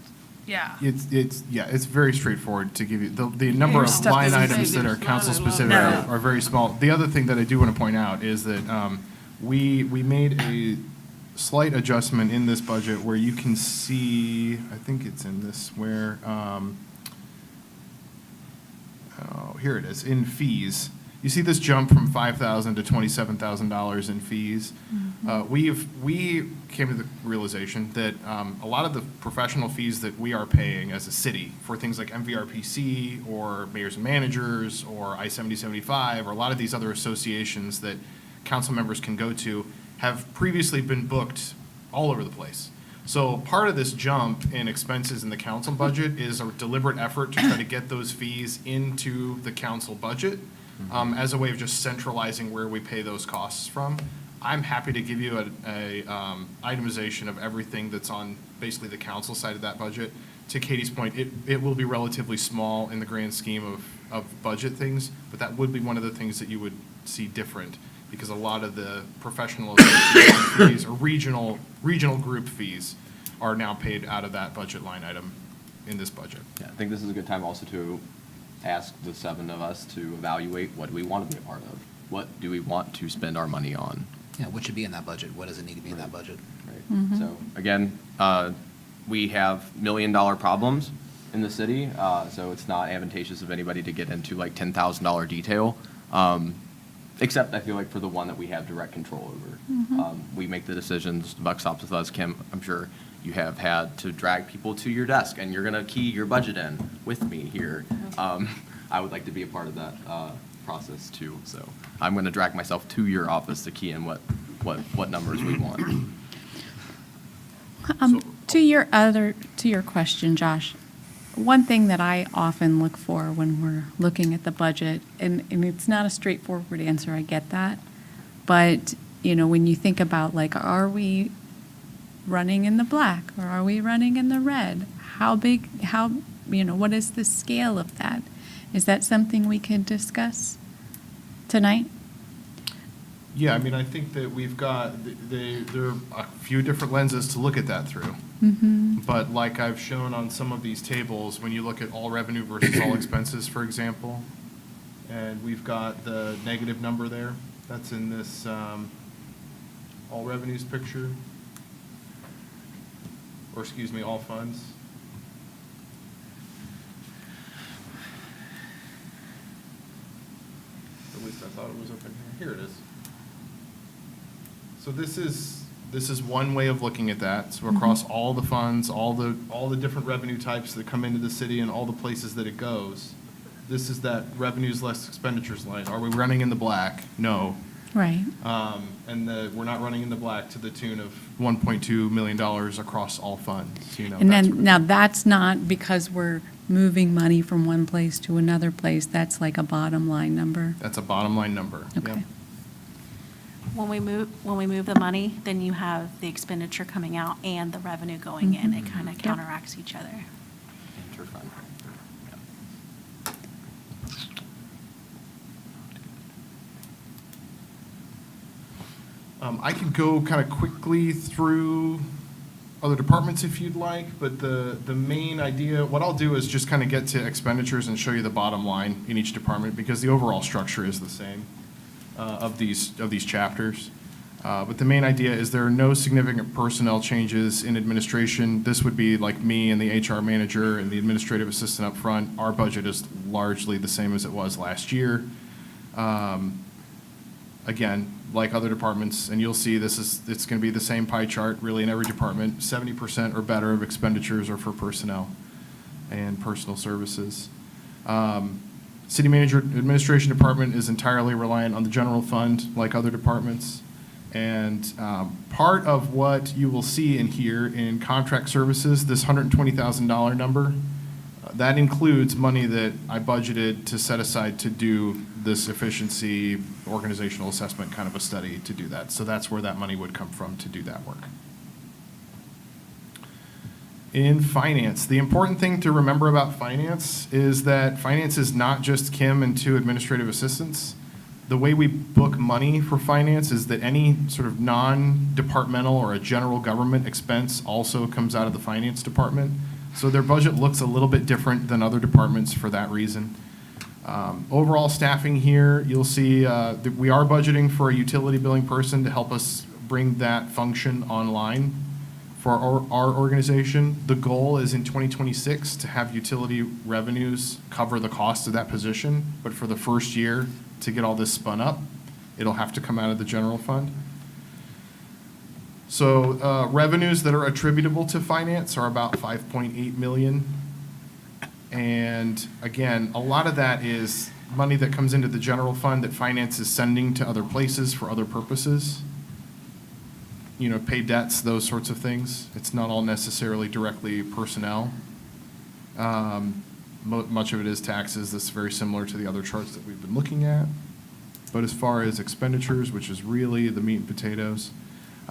yeah. It's very straightforward to give you, the number Your of stuff line doesn't items say that are there's council not a lot. specific No. are very small. The other thing that I do want to point out is that we made a slight adjustment in this budget where you can see, I think it's in this where, here it is, in fees. You see this jump from $5,000 to $27,000 in fees. We came to the realization that a lot of the professional fees that we are paying as a city for things like MVRPC or mayors and managers or I-7075 or a lot of these other associations that council members can go to have previously been booked all over the place. So part of this jump in expenses in the council budget is a deliberate effort to try to get those fees into the council budget as a way of just centralizing where we pay those costs from. I'm happy to give you a itemization of everything that's on basically the council side of that budget. To Katie's point, it will be relatively small in the grand scheme of budget things, but that would be one of the things that you would see different, because a lot of the professional association fees or regional group fees are now paid out of that budget line item in this budget. Yeah, I think this is a good time also to ask the seven of us to evaluate what do we want to be a part of? What do we want to spend our money on? Yeah, what should be in that budget? What does it need to be in that budget? Right. So again, we have million-dollar problems in the city, so it's not advantageous of anybody to get into like $10,000 detail. Except I feel like for the one that we have direct control over. We make the decisions, the buck stops with us. Kim, I'm sure you have had to drag people to your desk and you're gonna key your budget in with me here. I would like to be a part of that process too. So I'm gonna drag myself to your office to key in what numbers we want. To your question, Josh, one thing that I often look for when we're looking at the budget, and it's not a straightforward answer, I get that, but, when you think about, like, are we running in the black, or are we running in the red? How big, what is the scale of that? Is that something we could discuss tonight? Yeah, I mean, I think that we've got, there are a few different lenses to look at that through. But like I've shown on some of these tables, when you look at all revenue versus all expenses, for example, and we've got the negative number there, that's in this all revenues picture, or excuse me, all funds. At least I thought it was up in here. Here it is. So this is one way of looking at that. So across all the funds, all the different revenue types that come into the city and all the places that it goes, this is that revenues less expenditures line. Are we running in the black? No. Right. And we're not running in the black to the tune of $1.2 million across all funds. And then, now that's not because we're moving money from one place to another place, that's like a bottom line number? That's a bottom line number. Yep. Okay. When we move the money, then you have the expenditure coming out and the revenue going in. It kind of counteracts each other. Interfund. I could go kind of quickly through other departments if you'd like, but the main idea, what I'll do is just kind of get to expenditures and show you the bottom line in each department, because the overall structure is the same of these chapters. But the main idea is there are no significant personnel changes in administration. This would be like me and the HR manager and the administrative assistant up front. Our budget is largely the same as it was last year. Again, like other departments, and you'll see it's going to be the same pie chart really in every department. 70% or better of expenditures are for personnel and personal services. City manager administration department is entirely reliant on the general fund like other departments. And part of what you will see in here in contract services, this $120,000 number, that includes money that I budgeted to set aside to do this efficiency organizational assessment kind of a study to do that. So that's where that money would come from to do that work. In finance, the important thing to remember about finance is that finance is not just Kim and 2 administrative assistants. The way we book money for finance is that any sort of non-departmental or a general government expense also comes out of the finance department. So their budget looks a little bit different than other departments for that reason. Overall staffing here, you'll see that we are budgeting for a utility billing person to help us bring that function online for our organization. The goal is in 2026 to have utility revenues cover the cost of that position, but for the first year to get all this spun up, it'll have to come out of the general fund. So revenues that are attributable to finance are about 5.8 million. And again, a lot of that is money that comes into the general fund that finance is sending to other places for other purposes. You know, pay debts, those sorts of things. It's not all necessarily directly personnel. Much of it is taxes. That's very similar to the other charts that we've been looking at. But as far as expenditures, which is really the meat and potatoes,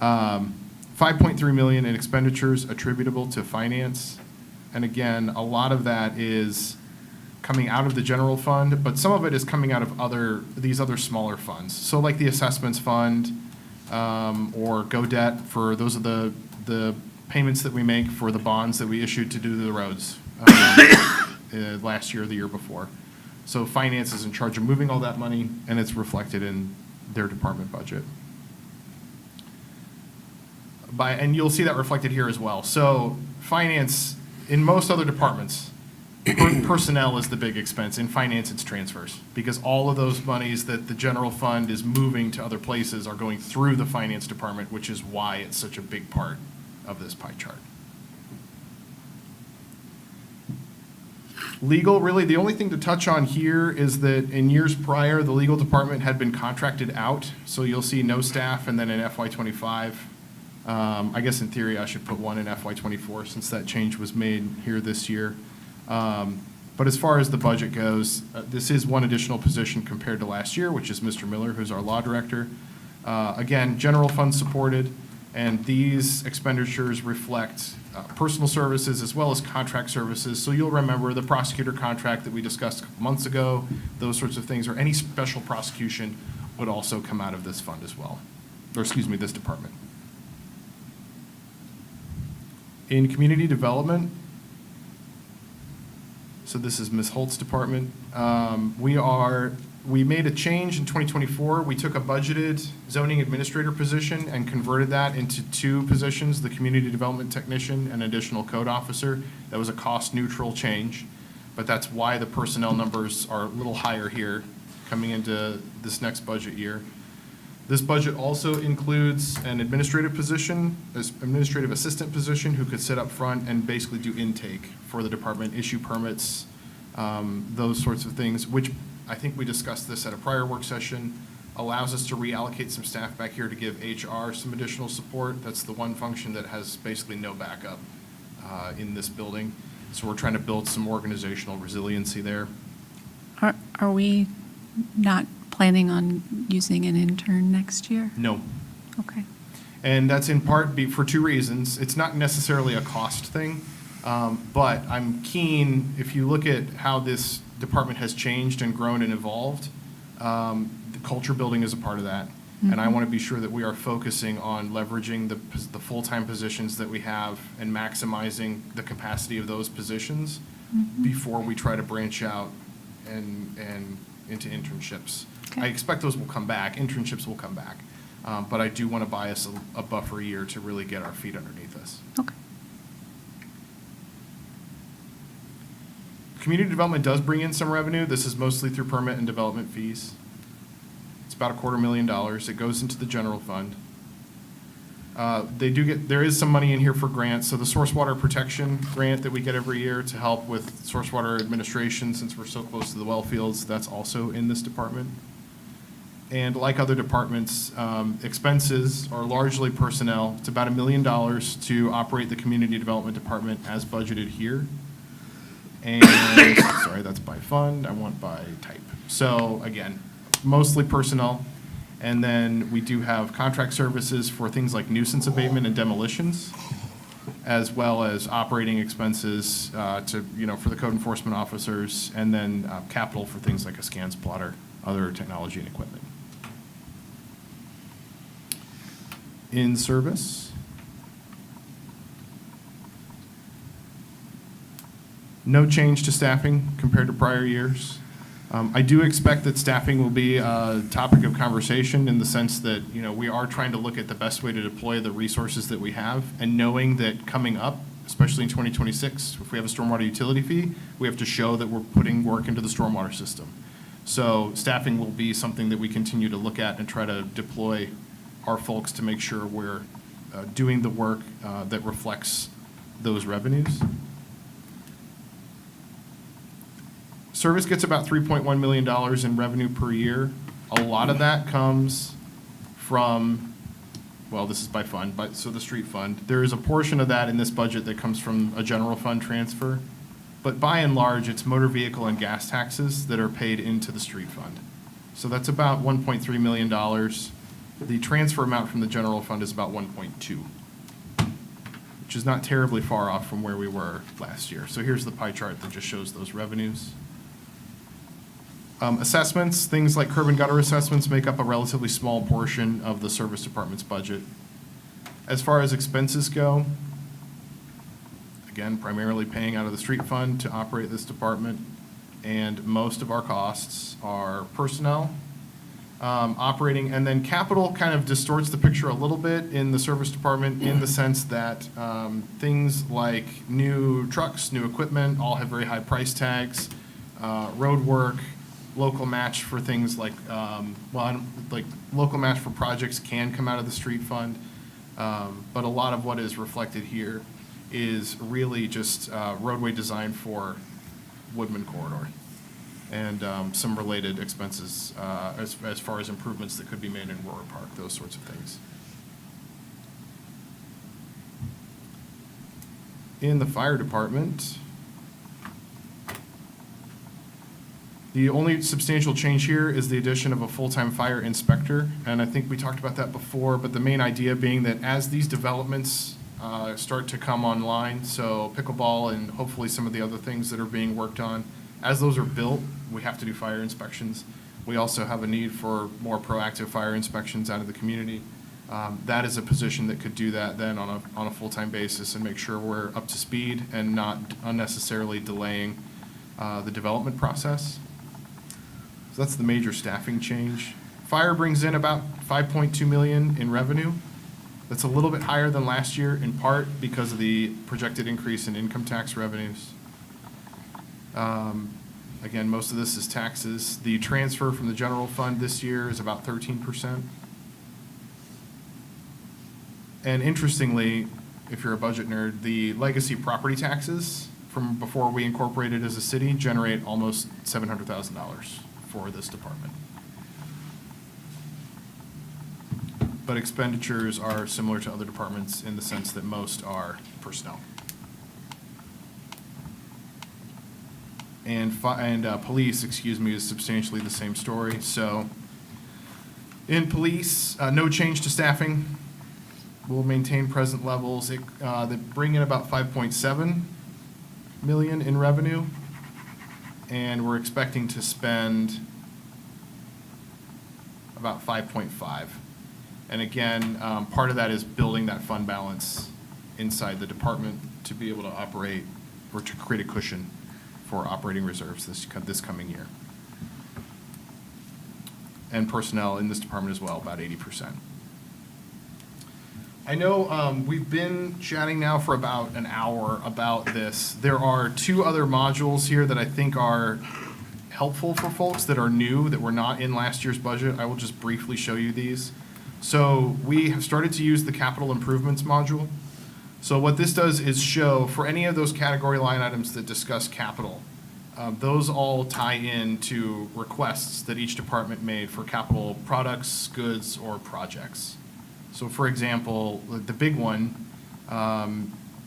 5.3 million in expenditures attributable to finance. And again, a lot of that is coming out of the general fund, but some of it is coming out of these other smaller funds. So like the assessments fund or GoDebt, for those are the payments that we make for the bonds that we issued to do the roads last year or the year before. So finance is in charge of moving all that money, and it's reflected in their department budget. And you'll see that reflected here as well. So finance, in most other departments, personnel is the big expense. In finance, it's transfers, because all of those monies that the general fund is moving to other places are going through the finance department, which is why it's such a big part of this pie chart. Legal, really, the only thing to touch on here is that in years prior, the legal department had been contracted out. So you'll see no staff, and then in FY25, I guess in theory, I should put one in FY24 since that change was made here this year. But as far as the budget goes, this is one additional position compared to last year, which is Mr. Miller, who's our law director. Again, general fund supported, and these expenditures reflect personal services as well as contract services. So you'll remember the prosecutor contract that we discussed a couple months ago, those sorts of things, or any special prosecution would also come out of this fund as well, or excuse me, this department. In community development, so this is Ms. Holt's department. We made a change in 2024. We took a budgeted zoning administrator position and converted that into 2 positions, the community development technician and additional code officer. That was a cost neutral change, but that's why the personnel numbers are a little higher here coming into this next budget year. This budget also includes an administrative position, this administrative assistant position, who could sit up front and basically do intake for the department, issue permits, those sorts of things, which I think we discussed this at a prior work session, allows us to reallocate some staff back here to give HR some additional support. That's the one function that has basically no backup in this building. So we're trying to build some organizational resiliency there. Are we not planning on using an intern next year? No. Okay. And that's in part for 2 reasons. It's not necessarily a cost thing, but I'm keen, if you look at how this department has changed and grown and evolved, the culture building is a part of that. And I want to be sure that we are focusing on leveraging the full-time positions that we have and maximizing the capacity of those positions before we try to branch out and into internships. Okay. I expect those will come back, internships will come back. But I do want to buy us a buffer year to really get our feet underneath us. Okay. Community development does bring in some revenue. This is mostly through permit and development fees. It's about $250,000. It goes into the general fund. There is some money in here for grants. So the source water protection grant that we get every year to help with source water administration, since we're so close to the well fields, that's also in this department. And like other departments, expenses are largely personnel. It's about $1 million to operate the community development department as budgeted here. And, sorry, that's by fund, I want by type. So again, mostly personnel. And then we do have contract services for things like nuisance abatement and demolitions, as well as operating expenses for the code enforcement officers, and then capital for things like a scans plotter, other technology and equipment. In service. No change to staffing compared to prior years. I do expect that staffing will be a topic of conversation in the sense that, we are trying to look at the best way to deploy the resources that we have, and knowing that coming up, especially in 2026, if we have a stormwater utility fee, we have to show that we're putting work into the stormwater system. So staffing will be something that we continue to look at and try to deploy our folks to make sure we're doing the work that reflects those revenues. Service gets about $3.1 million in revenue per year. A lot of that comes from, well, this is by fund, so the street fund. There is a portion of that in this budget that comes from a general fund transfer. But by and large, it's motor vehicle and gas taxes that are paid into the street fund. So that's about $1.3 million. The transfer amount from the general fund is about 1.2, which is not terribly far off from where we were last year. So here's the pie chart that just shows those revenues. Assessments, things like curb and gutter assessments make up a relatively small portion of the service department's budget. As far as expenses go, again, primarily paying out of the street fund to operate this department, and most of our costs are personnel, operating, and then capital kind of distorts the picture a little bit in the service department in the sense that things like new trucks, new equipment, all have very high price tags, road work, local match for things like, local match for projects can come out of the street fund, but a lot of what is reflected here is really just roadway design for Woodman Corridor and some related expenses as far as improvements that could be made in Aurora Park, those sorts of things. In the fire department, the only substantial change here is the addition of a full-time fire inspector, and I think we talked about that before, but the main idea being that as these developments start to come online, so pickleball and hopefully some of the other things that are being worked on, as those are built, we have to do fire inspections. We also have a need for more proactive fire inspections out of the community. That is a position that could do that then on a full-time basis and make sure we're up to speed and not unnecessarily delaying the development process. So that's the major staffing change. Fire brings in about $5.2 million in revenue. That's a little bit higher than last year, in part because of the projected increase in income tax revenues. Again, most of this is taxes. The transfer from the general fund this year is about 13%. And interestingly, if you're a budget nerd, the legacy property taxes from before we incorporated as a city generate almost $700,000 for this department. But expenditures are similar to other departments in the sense that most are personnel. And police, is substantially the same story. So in police, no change to staffing. We'll maintain present levels. They bring in about $5.7 million in revenue, and we're expecting to spend about 5.5 And again, part of that is building that fund balance inside the department to be able to operate or to create a cushion for operating reserves this coming year. And personnel in this department as well, about 80%. I know we've been chatting now for about an hour about this. There are 2 other modules here that I think are helpful for folks that are new, that were not in last year's budget. I will just briefly show you these. So we have started to use the capital improvements module. So what this does is show for any of those category line items that discuss capital, those all tie in to requests that each department made for capital products, goods, or projects. So for example, the big one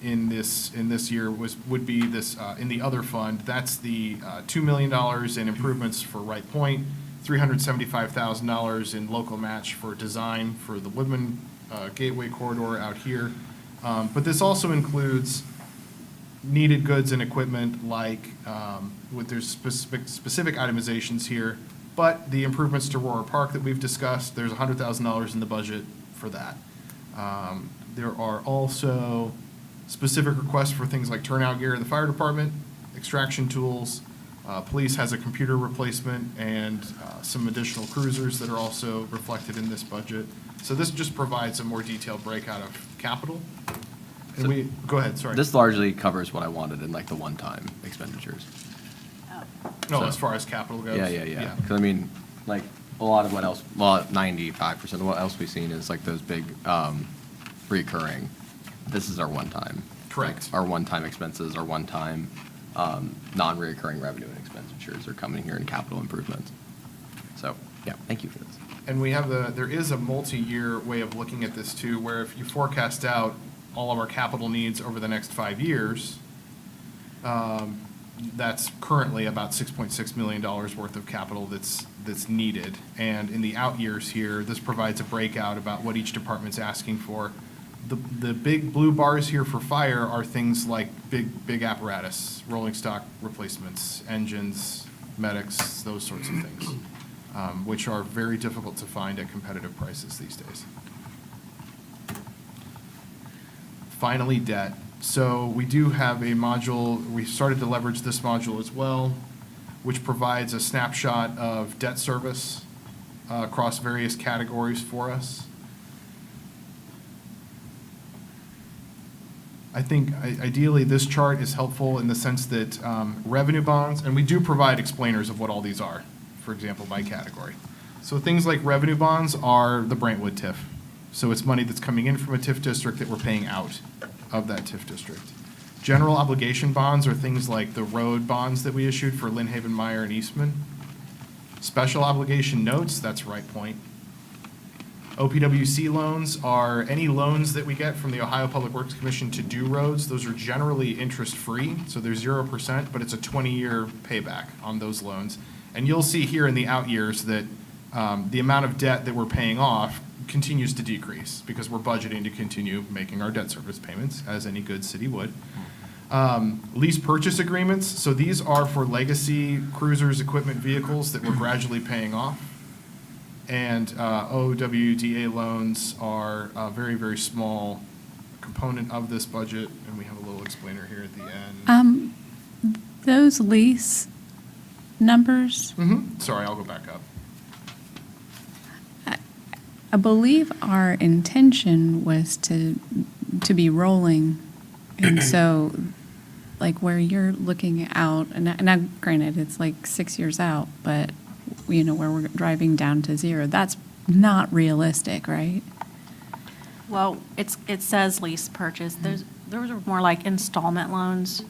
in this year would be this in the other fund. That's the $2 million in improvements for Wright Point, $375,000 in local match for design for the Woodman Gateway corridor out here. But this also includes needed goods and equipment like there's specific itemizations here. But the improvements to Aurora Park that we've discussed, there's $100,000 in the budget for that. There are also specific requests for things like turnout gear in the fire department, extraction tools. Police has a computer replacement and some additional cruisers that are also reflected in this budget. So this just provides a more detailed breakout of capital. And go ahead, sorry. This largely covers what I wanted in like the one-time expenditures. No, so- as far as capital goes? Yeah. Because I mean, like, a lot of what else, well, 95% of what else we've seen is like those big recurring. This is our one-time. Correct. Like, our one-time expenses, our one-time non-reoccurring revenue and expenditures are coming here in capital improvements. So, yeah, thank you for this. And we have there is a multi-year way of looking at this too, where if you forecast out all of our capital needs over the next 5 years, that's currently about $6.6 million worth of capital that's needed. And in the out years here, this provides a breakout about what each department's asking for. The big blue bars here for fire are things like big apparatus, rolling stock replacements, engines, medics, those sorts of things, which are very difficult to find at competitive prices these days. Finally, debt. So we do have a module, we started to leverage this module as well, which provides a snapshot of debt service across various categories for us. I think ideally this chart is helpful in the sense that revenue bonds, and we do provide explainers of what all these are, for example, by category. So things like revenue bonds are the Brentwood TIF. So it's money that's coming in from a TIF district that we're paying out of that TIF district. General obligation bonds are things like the road bonds that we issued for Lynn Haven, Meyer, and Eastman. Special obligation notes, that's Wright Point. OPWC loans are any loans that we get from the Ohio Public Works Commission to do roads. Those are generally interest-free, so they're 0%, but it's a 20-year payback on those loans. And you'll see here in the out years that the amount of debt that we're paying off continues to decrease because we're budgeting to continue making our debt service payments, as any good city would. Lease purchase agreements, so these are for legacy cruisers, equipment, vehicles that we're gradually paying off. And OWDA loans are a very, very small component of this budget, and we have a little explainer here at the end. Those lease numbers, Sorry, I'll go back up. I believe our intention was to be rolling. And so, like, where you're looking out, and now granted, it's like 6 years out, but, you know, where we're driving down to zero, that's not realistic, right? Well, it says lease purchase. Those are more like installment loans.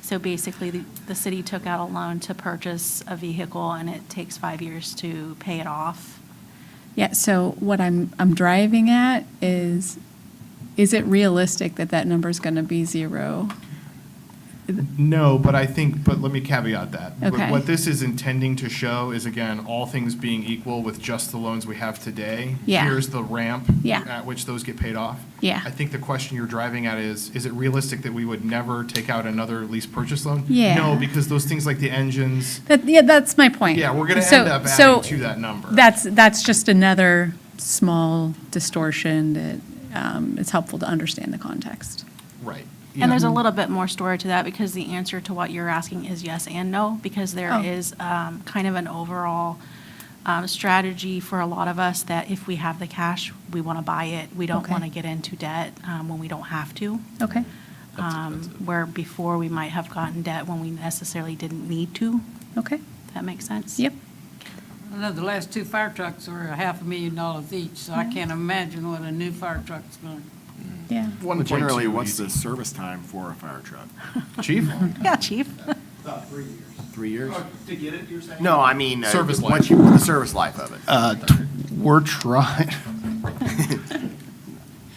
So basically, the city took out a loan to purchase a vehicle, and it takes 5 years to pay it off. Yeah, so what I'm driving at is it realistic that that number is going to be zero? No, but let me caveat that. Okay. What this is intending to show is, again, all things being equal with just the loans we have today. Yeah. Here's the ramp. Yeah. At which those get paid off. Yeah. I think the question you're driving at is it realistic that we would never take out another lease purchase loan? Yeah. No, because those things like the engines, Yeah, that's my point. yeah, we're gonna So- end up so adding to that number. That's just another small distortion that it's helpful to understand the context. Right. And there's a Yeah. little bit more story to that because the answer to what you're asking is yes and no, because there Oh. is kind of an overall strategy for a lot of us that if we have the cash, we want to buy it. We don't Okay. want to get into debt when we don't have to. Okay. Where before we might have gotten debt when we necessarily didn't need to. Okay. That makes sense? Yep. I know the last two fire trucks were $500,000 each, so I can't imagine what a new fire truck's going to. Yeah. 1.2 Generally, what's easy. the service time for a fire truck? Chief? Yeah, chief. 3 years? To get it, you're saying? No, I mean. Service life. once the service life of it. We're trying.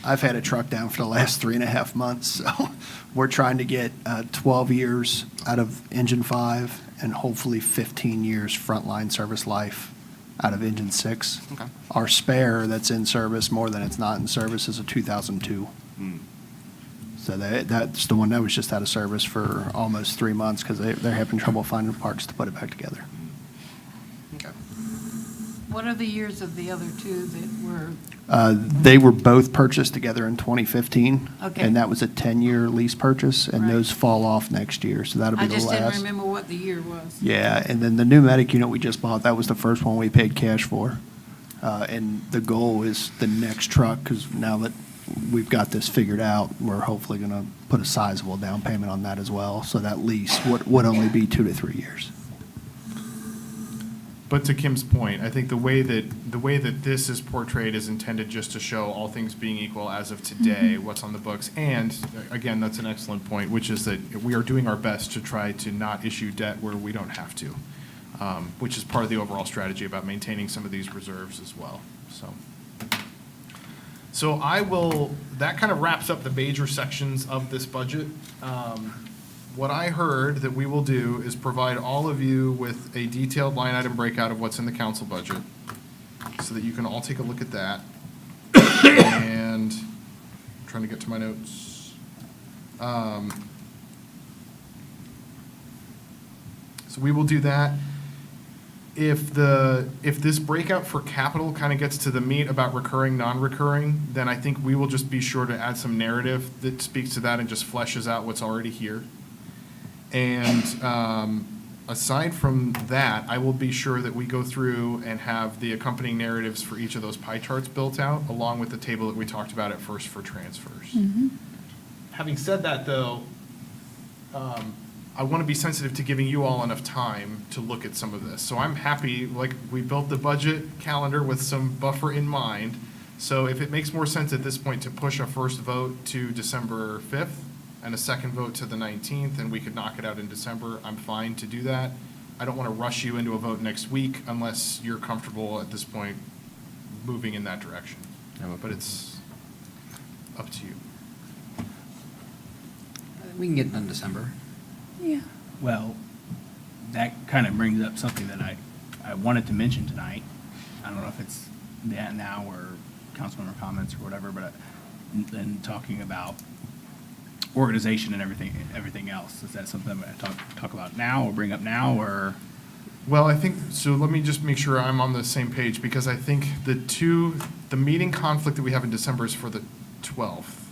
I've had a truck down for the last 3.5 months, so we're trying to get 12 years out of engine 5 and hopefully 15 years frontline service life out of engine 6. Okay. Our spare that's in service more than it's not in service is a 2002. So that's the one that was just out of service for almost 3 months because they're having trouble finding parts to put it back together. Okay. What are the years of the other two that were, They were both purchased together in 2015. Okay. And that was a 10-year lease purchase, and Right. those fall off next year, so that'll be I the just didn't last. remember what the year was. Yeah, and then the pneumatic unit we just bought, that was the first one we paid cash for. And the goal is the next truck, because now that we've got this figured out, we're hopefully going to put a sizable down payment on that as well. So that lease would only be 2 to 3 years. But to Kim's point, I think the way that this is portrayed is intended just to show all things being equal as of today, what's on the books. And again, that's an excellent point, which is that we are doing our best to try to not issue debt where we don't have to, which is part of the overall strategy about maintaining some of these reserves as well. So that kind of wraps up the major sections of this budget. What I heard that we will do is provide all of you with a detailed line item breakout of what's in the council budget so that you can all take a look at that. And I'm trying to get to my notes. So we will do that. If this breakout for capital kind of gets to the meat about recurring, non-recurring, then I think we will just be sure to add some narrative that speaks to that and just fleshes out what's already here. And aside from that, I will be sure that we go through and have the accompanying narratives for each of those pie charts built out, along with the table that we talked about at first for transfers. Having said that, though, I want to be sensitive to giving you all enough time to look at some of this. So I'm happy, like, we built the budget calendar with some buffer in mind. So if it makes more sense at this point to push a first vote to December 5th and a second vote to the 19th, and we could knock it out in December, I'm fine to do that. I don't want to rush you into a vote next week unless you're comfortable at this point moving in that direction. But it's up to you. We can get it done December. Yeah. Well, that kind of brings up something that I wanted to mention tonight. I don't know if it's that now or council member comments or whatever, but then talking about organization and everything else. Is that something I'm going to talk about now or bring up now or? Well, I think, so let me just make sure I'm on the same page, because I think the meeting conflict that we have in December is for the 12th,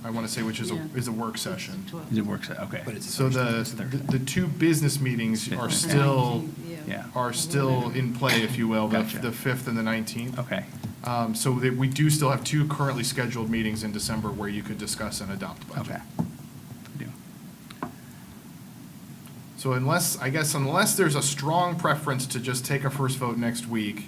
I want to say, which is a work session. Is it works? Okay. But it's a So Thursday. the two business meetings are still in play, if you will, Gotcha. the 5th and the 19th. Okay. So that we do still have two currently scheduled meetings in December where you could discuss and adopt budget. Okay. Good deal. So unless there's a strong preference to just take a first vote next week,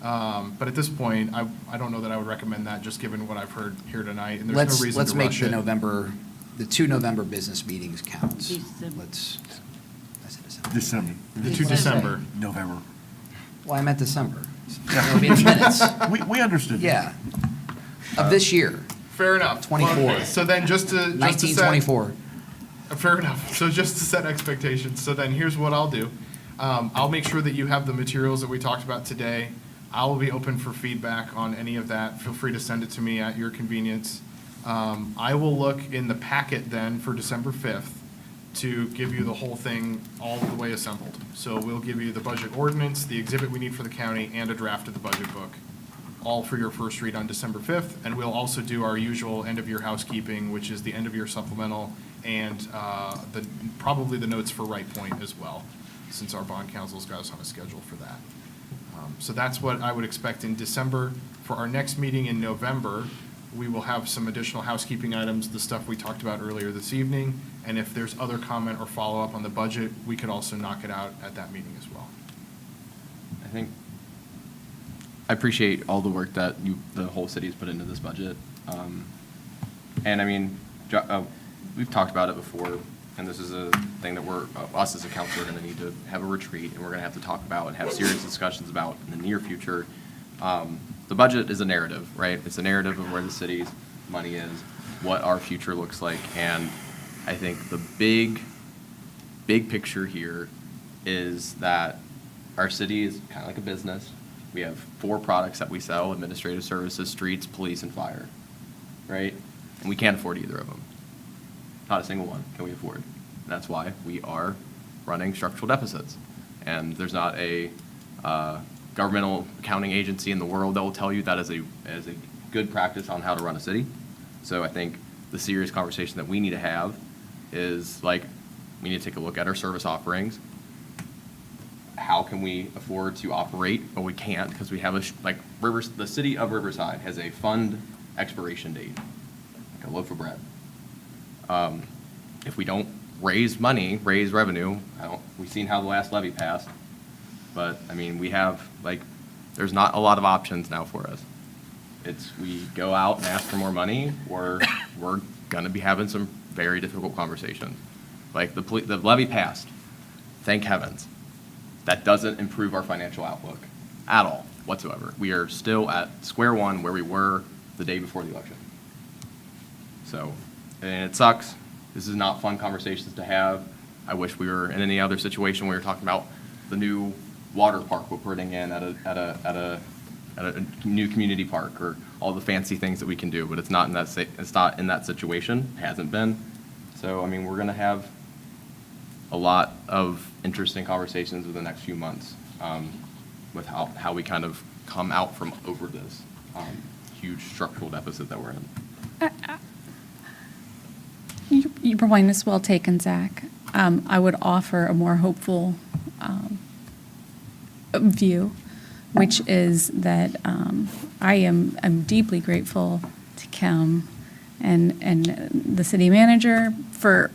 but at this point, I don't know that I would recommend that, just given what I've heard here tonight, and there's no reason Let's to make rush the it. the 2 November business meetings count. December. I said December. December. The 2 December. November. Well, I meant December. It'll be in the minutes. We understood. Yeah. Of this year, Fair enough. 24. So then just to set. 1924. Fair enough. So just to set expectations, so then here's what I'll do. I'll make sure that you have the materials that we talked about today. I will be open for feedback on any of that. Feel free to send it to me at your convenience. I will look in the packet then for December 5th to give you the whole thing all the way assembled. So we'll give you the budget ordinance, the exhibit we need for the county, and a draft of the budget book, all for your first read on December 5th. And we'll also do our usual end-of-year housekeeping, which is the end-of-year supplemental and probably the notes for Right Point as well, since our bond council's got us on a schedule for that. So that's what I would expect in December. For our next meeting in November, we will have some additional housekeeping items, the stuff we talked about earlier this evening. And if there's other comment or follow-up on the budget, we could also knock it out at that meeting as well. I appreciate all the work that the whole city has put into this budget. And I mean, we've talked about it before, and this is a thing that us as a council are going to need to have a retreat, and we're going to have to talk about and have serious discussions about in the near future. The budget is a narrative, right? It's a narrative of where the city's money is, what our future looks like, and I think the big picture here is that our city is kind of like a business. We have 4 products that we sell: administrative services, streets, police, and fire, right? And we can't afford either of them. Not a single one can we afford. And that's why we are running structural deficits. And there's not a governmental accounting agency in the world that will tell you that as a good practice on how to run a city. So I think the serious conversation that we need to have is, like, we need to take a look at our service offerings. How can we afford to operate? Well, we can't, because we have the city of Riverside has a fund expiration date, like a loaf of bread. If we don't raise revenue, we've seen how the last levy passed, but I mean, there's not a lot of options now for us. We go out and ask for more money, or we're gonna be having some very difficult conversations. Like the levy passed, thank heavens. That doesn't improve our financial outlook at all whatsoever. We are still at square one where we were the day before the election. So, and it sucks. This is not fun conversations to have. I wish we were in any other situation where we were talking about the new water park we're putting in at a new community park, or all the fancy things that we can do, but it's not in that situation. It hasn't been. So, I mean, we're gonna have a lot of interesting conversations over the next few months with how we kind of come out from over this huge structural deficit that we're in. Your point is well taken, Zach. I would offer a more hopeful view, which is that I'm deeply grateful to Kim and the city manager for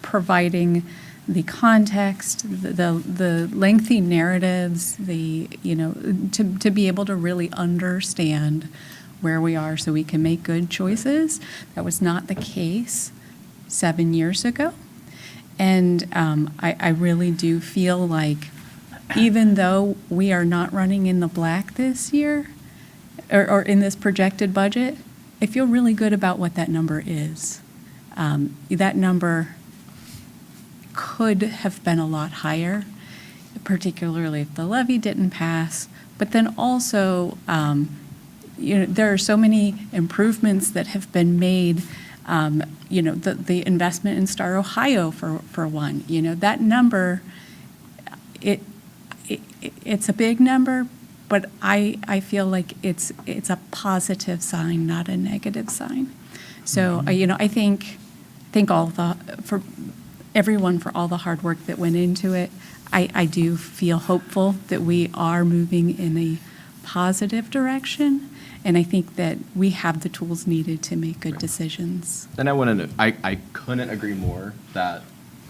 providing the context, the lengthy narratives, to be able to really understand where we are so we can make good choices. That was not the case 7 years ago. And I really do feel like, even though we are not running in the black this year, or in this projected budget, I feel really good about what that number is. That number could have been a lot higher, particularly if the levy didn't pass. But then also, there are so many improvements that have been made. The investment in Star Ohio, for one. That number, it's a big number, but I feel like it's a positive sign, not a negative sign. So, I thank for everyone for all the hard work that went into it. I do feel hopeful that we are moving in a positive direction, and I think that we have the tools needed to make good decisions. And I couldn't agree more that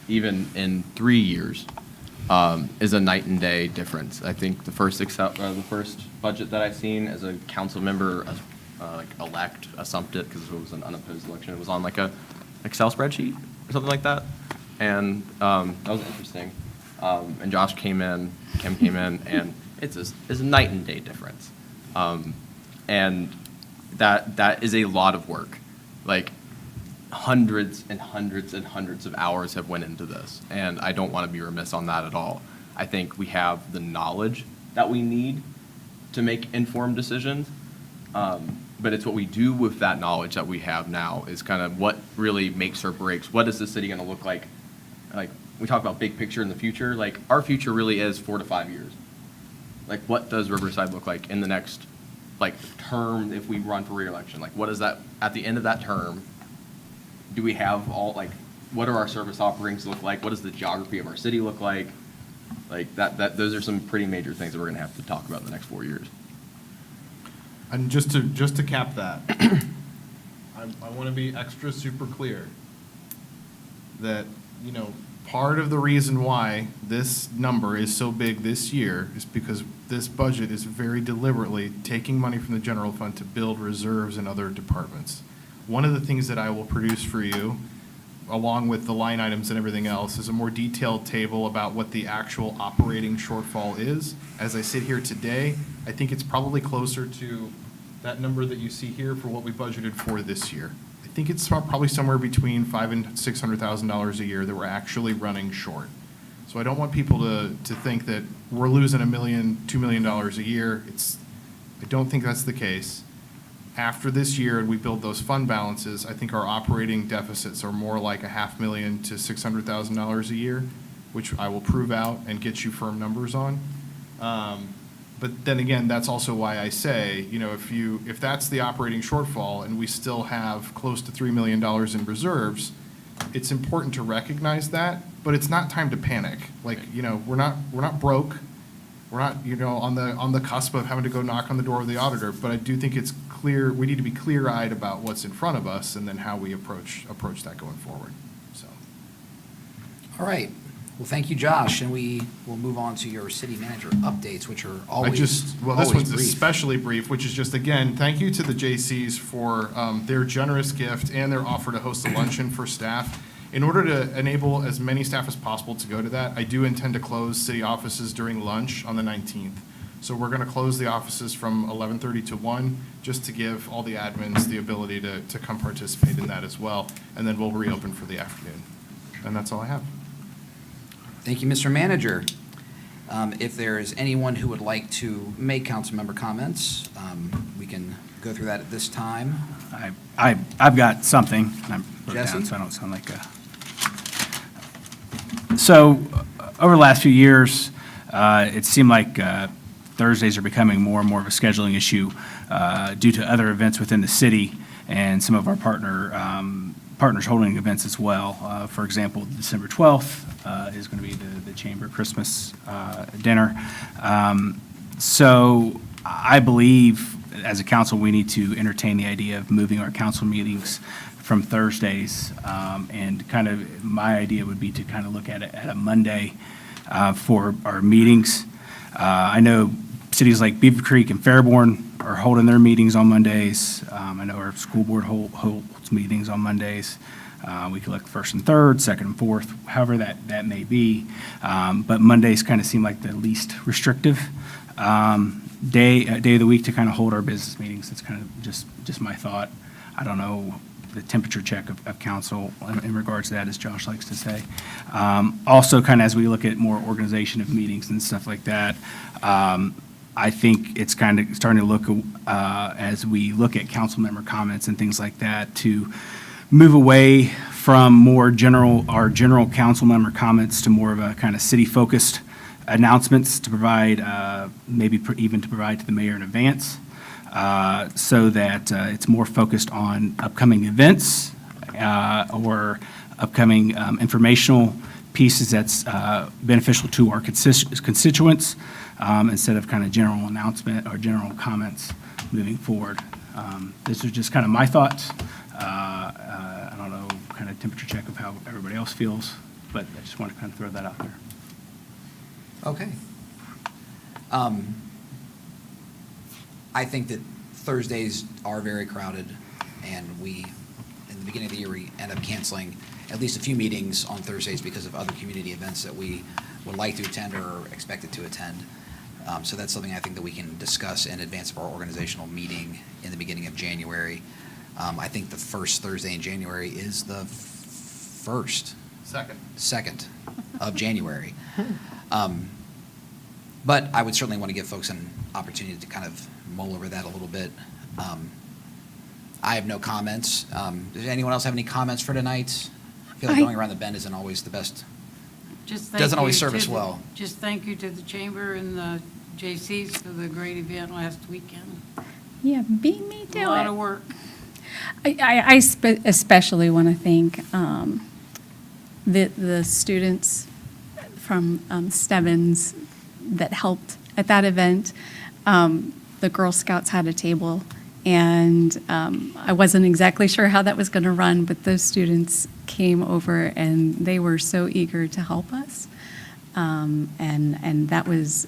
even in 3 years is a night and day difference. I think the first budget that I've seen as a council member, elect, assumpted, because it was an unopposed election, it was on like a Excel spreadsheet or something like that. And that was interesting. And Josh came in, Kim came in, and it's a night and day difference. And that is a lot of work. Like, hundreds and hundreds and hundreds of hours have went into this, and I don't want to be remiss on that at all. I think we have the knowledge that we need to make informed decisions, but it's what we do with that knowledge that we have now is kind of what really makes or breaks. What is the city going to look like? Like, we talk about big picture in the future, like, our future really is 4 to 5 years. Like, what does Riverside look like in the next, like, term if we run for reelection? Like, what is that, at the end of that term, do we have all, like, what are our service offerings look like? What does the geography of our city look like? Like, those are some pretty major things that we're going to have to talk about in the next 4 years. And just to cap that, I want to be extra super clear that, you know, part of the reason why this number is so big this year is because this budget is very deliberately taking money from the general fund to build reserves in other departments. One of the things that I will produce for you, along with the line items and everything else, is a more detailed table about what the actual operating shortfall is. As I sit here today, I think it's probably closer to that number that you see here for what we budgeted for this year. I think it's probably somewhere between $500,000 and $600,000 a year that we're actually running short. So I don't want people to think that we're losing $1 million, $2 million a year. I don't think that's the case. After this year and we build those fund balances, I think our operating deficits are more like $500,000 to $600,000 a year, which I will prove out and get you firm numbers on. But then again, that's also why I say, you know, if that's the operating shortfall and we still have close to $3 million in reserves, it's important to recognize that, but it's not time to panic. Like, you know, we're not broke. We're not, you know, on the cusp of having to go knock on the door of the auditor, but I do think it's clear, we need to be clear-eyed about what's in front of us and then how we approach that going forward, so. All right. Well, thank you, Josh, and we will move on to your city manager updates, which are always This always one's brief. especially brief, which is just, again, thank you to the J.C.'s for their generous gift and their offer to host a luncheon for staff. In order to enable as many staff as possible to go to that, I do intend to close city offices during lunch on the 19th. So we're going to close the offices from 11:30 to 1, just to give all the admins the ability to come participate in that as well. And then we'll reopen for the afternoon. And that's all I have. Thank you, Mr. Manager. If there is anyone who would like to make council member comments, we can go through that at this time. I've got something, and I wrote it Jesse? down so I don't sound like a... So, over the last few years, it seemed like Thursdays are becoming more and more of a scheduling issue due to other events within the city and some of our partners holding events as well. For example, December 12th is going to be the Chamber Christmas dinner. So I believe, as a council, we need to entertain the idea of moving our council meetings from Thursdays. And kind of, my idea would be to kind of look at it at a Monday for our meetings. I know cities like Beaver Creek and Fairborn are holding their meetings on Mondays. I know our school board holds meetings on Mondays. We collect first and third, second and fourth, however that may be. But Mondays kind of seem like the least restrictive day of the week to kind of hold our business meetings. It's kind of just my thought. I don't know the temperature check of council in regards to that, as Josh likes to say. Also, kind of as we look at more organization of meetings and stuff like that, I think it's kind of starting to look, as we look at council member comments and things like that, to move away from our general council member comments to more of a kind of city-focused announcements to provide, maybe even to provide to the mayor in advance, so that it's more focused on upcoming events or upcoming informational pieces that's beneficial to our constituents, instead of kind of general announcement or general comments moving forward. This is just kind of my thoughts. I don't know, kind of temperature check of how everybody else feels, but I just want to kind of throw that out there. Okay. I think that Thursdays are very crowded, and in the beginning of the year, we end up canceling at least a few meetings on Thursdays because of other community events that we would like to attend or are expected to attend. So that's something I think that we can discuss in advance of our organizational meeting in the beginning of January. I think the first Thursday in January is the first. Second. 2nd of January. But I would certainly want to give folks an opportunity to kind of mull over that a little bit. I have no comments. Does anyone else have any comments for tonight? I feel like going around the bend isn't always the best. Just thank Doesn't always you serve to us the- well. Just thank you to the chamber and the J.C.'s for the great event last weekend. Yeah, beat me to A it. lot of work. I especially want to thank the students from Stebbins that helped at that event. The Girl Scouts had a table, and I wasn't exactly sure how that was going to run, but those students came over, and they were so eager to help us. And that was,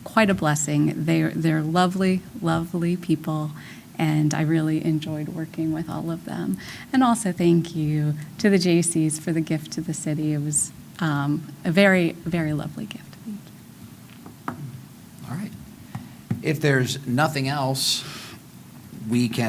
quite a blessing. They're lovely, lovely people, and I really enjoyed working with all of them. And also thank you to the J.C.'s for the gift to the city. It was a very, very lovely gift. Thank you. All right. If there's nothing else, we can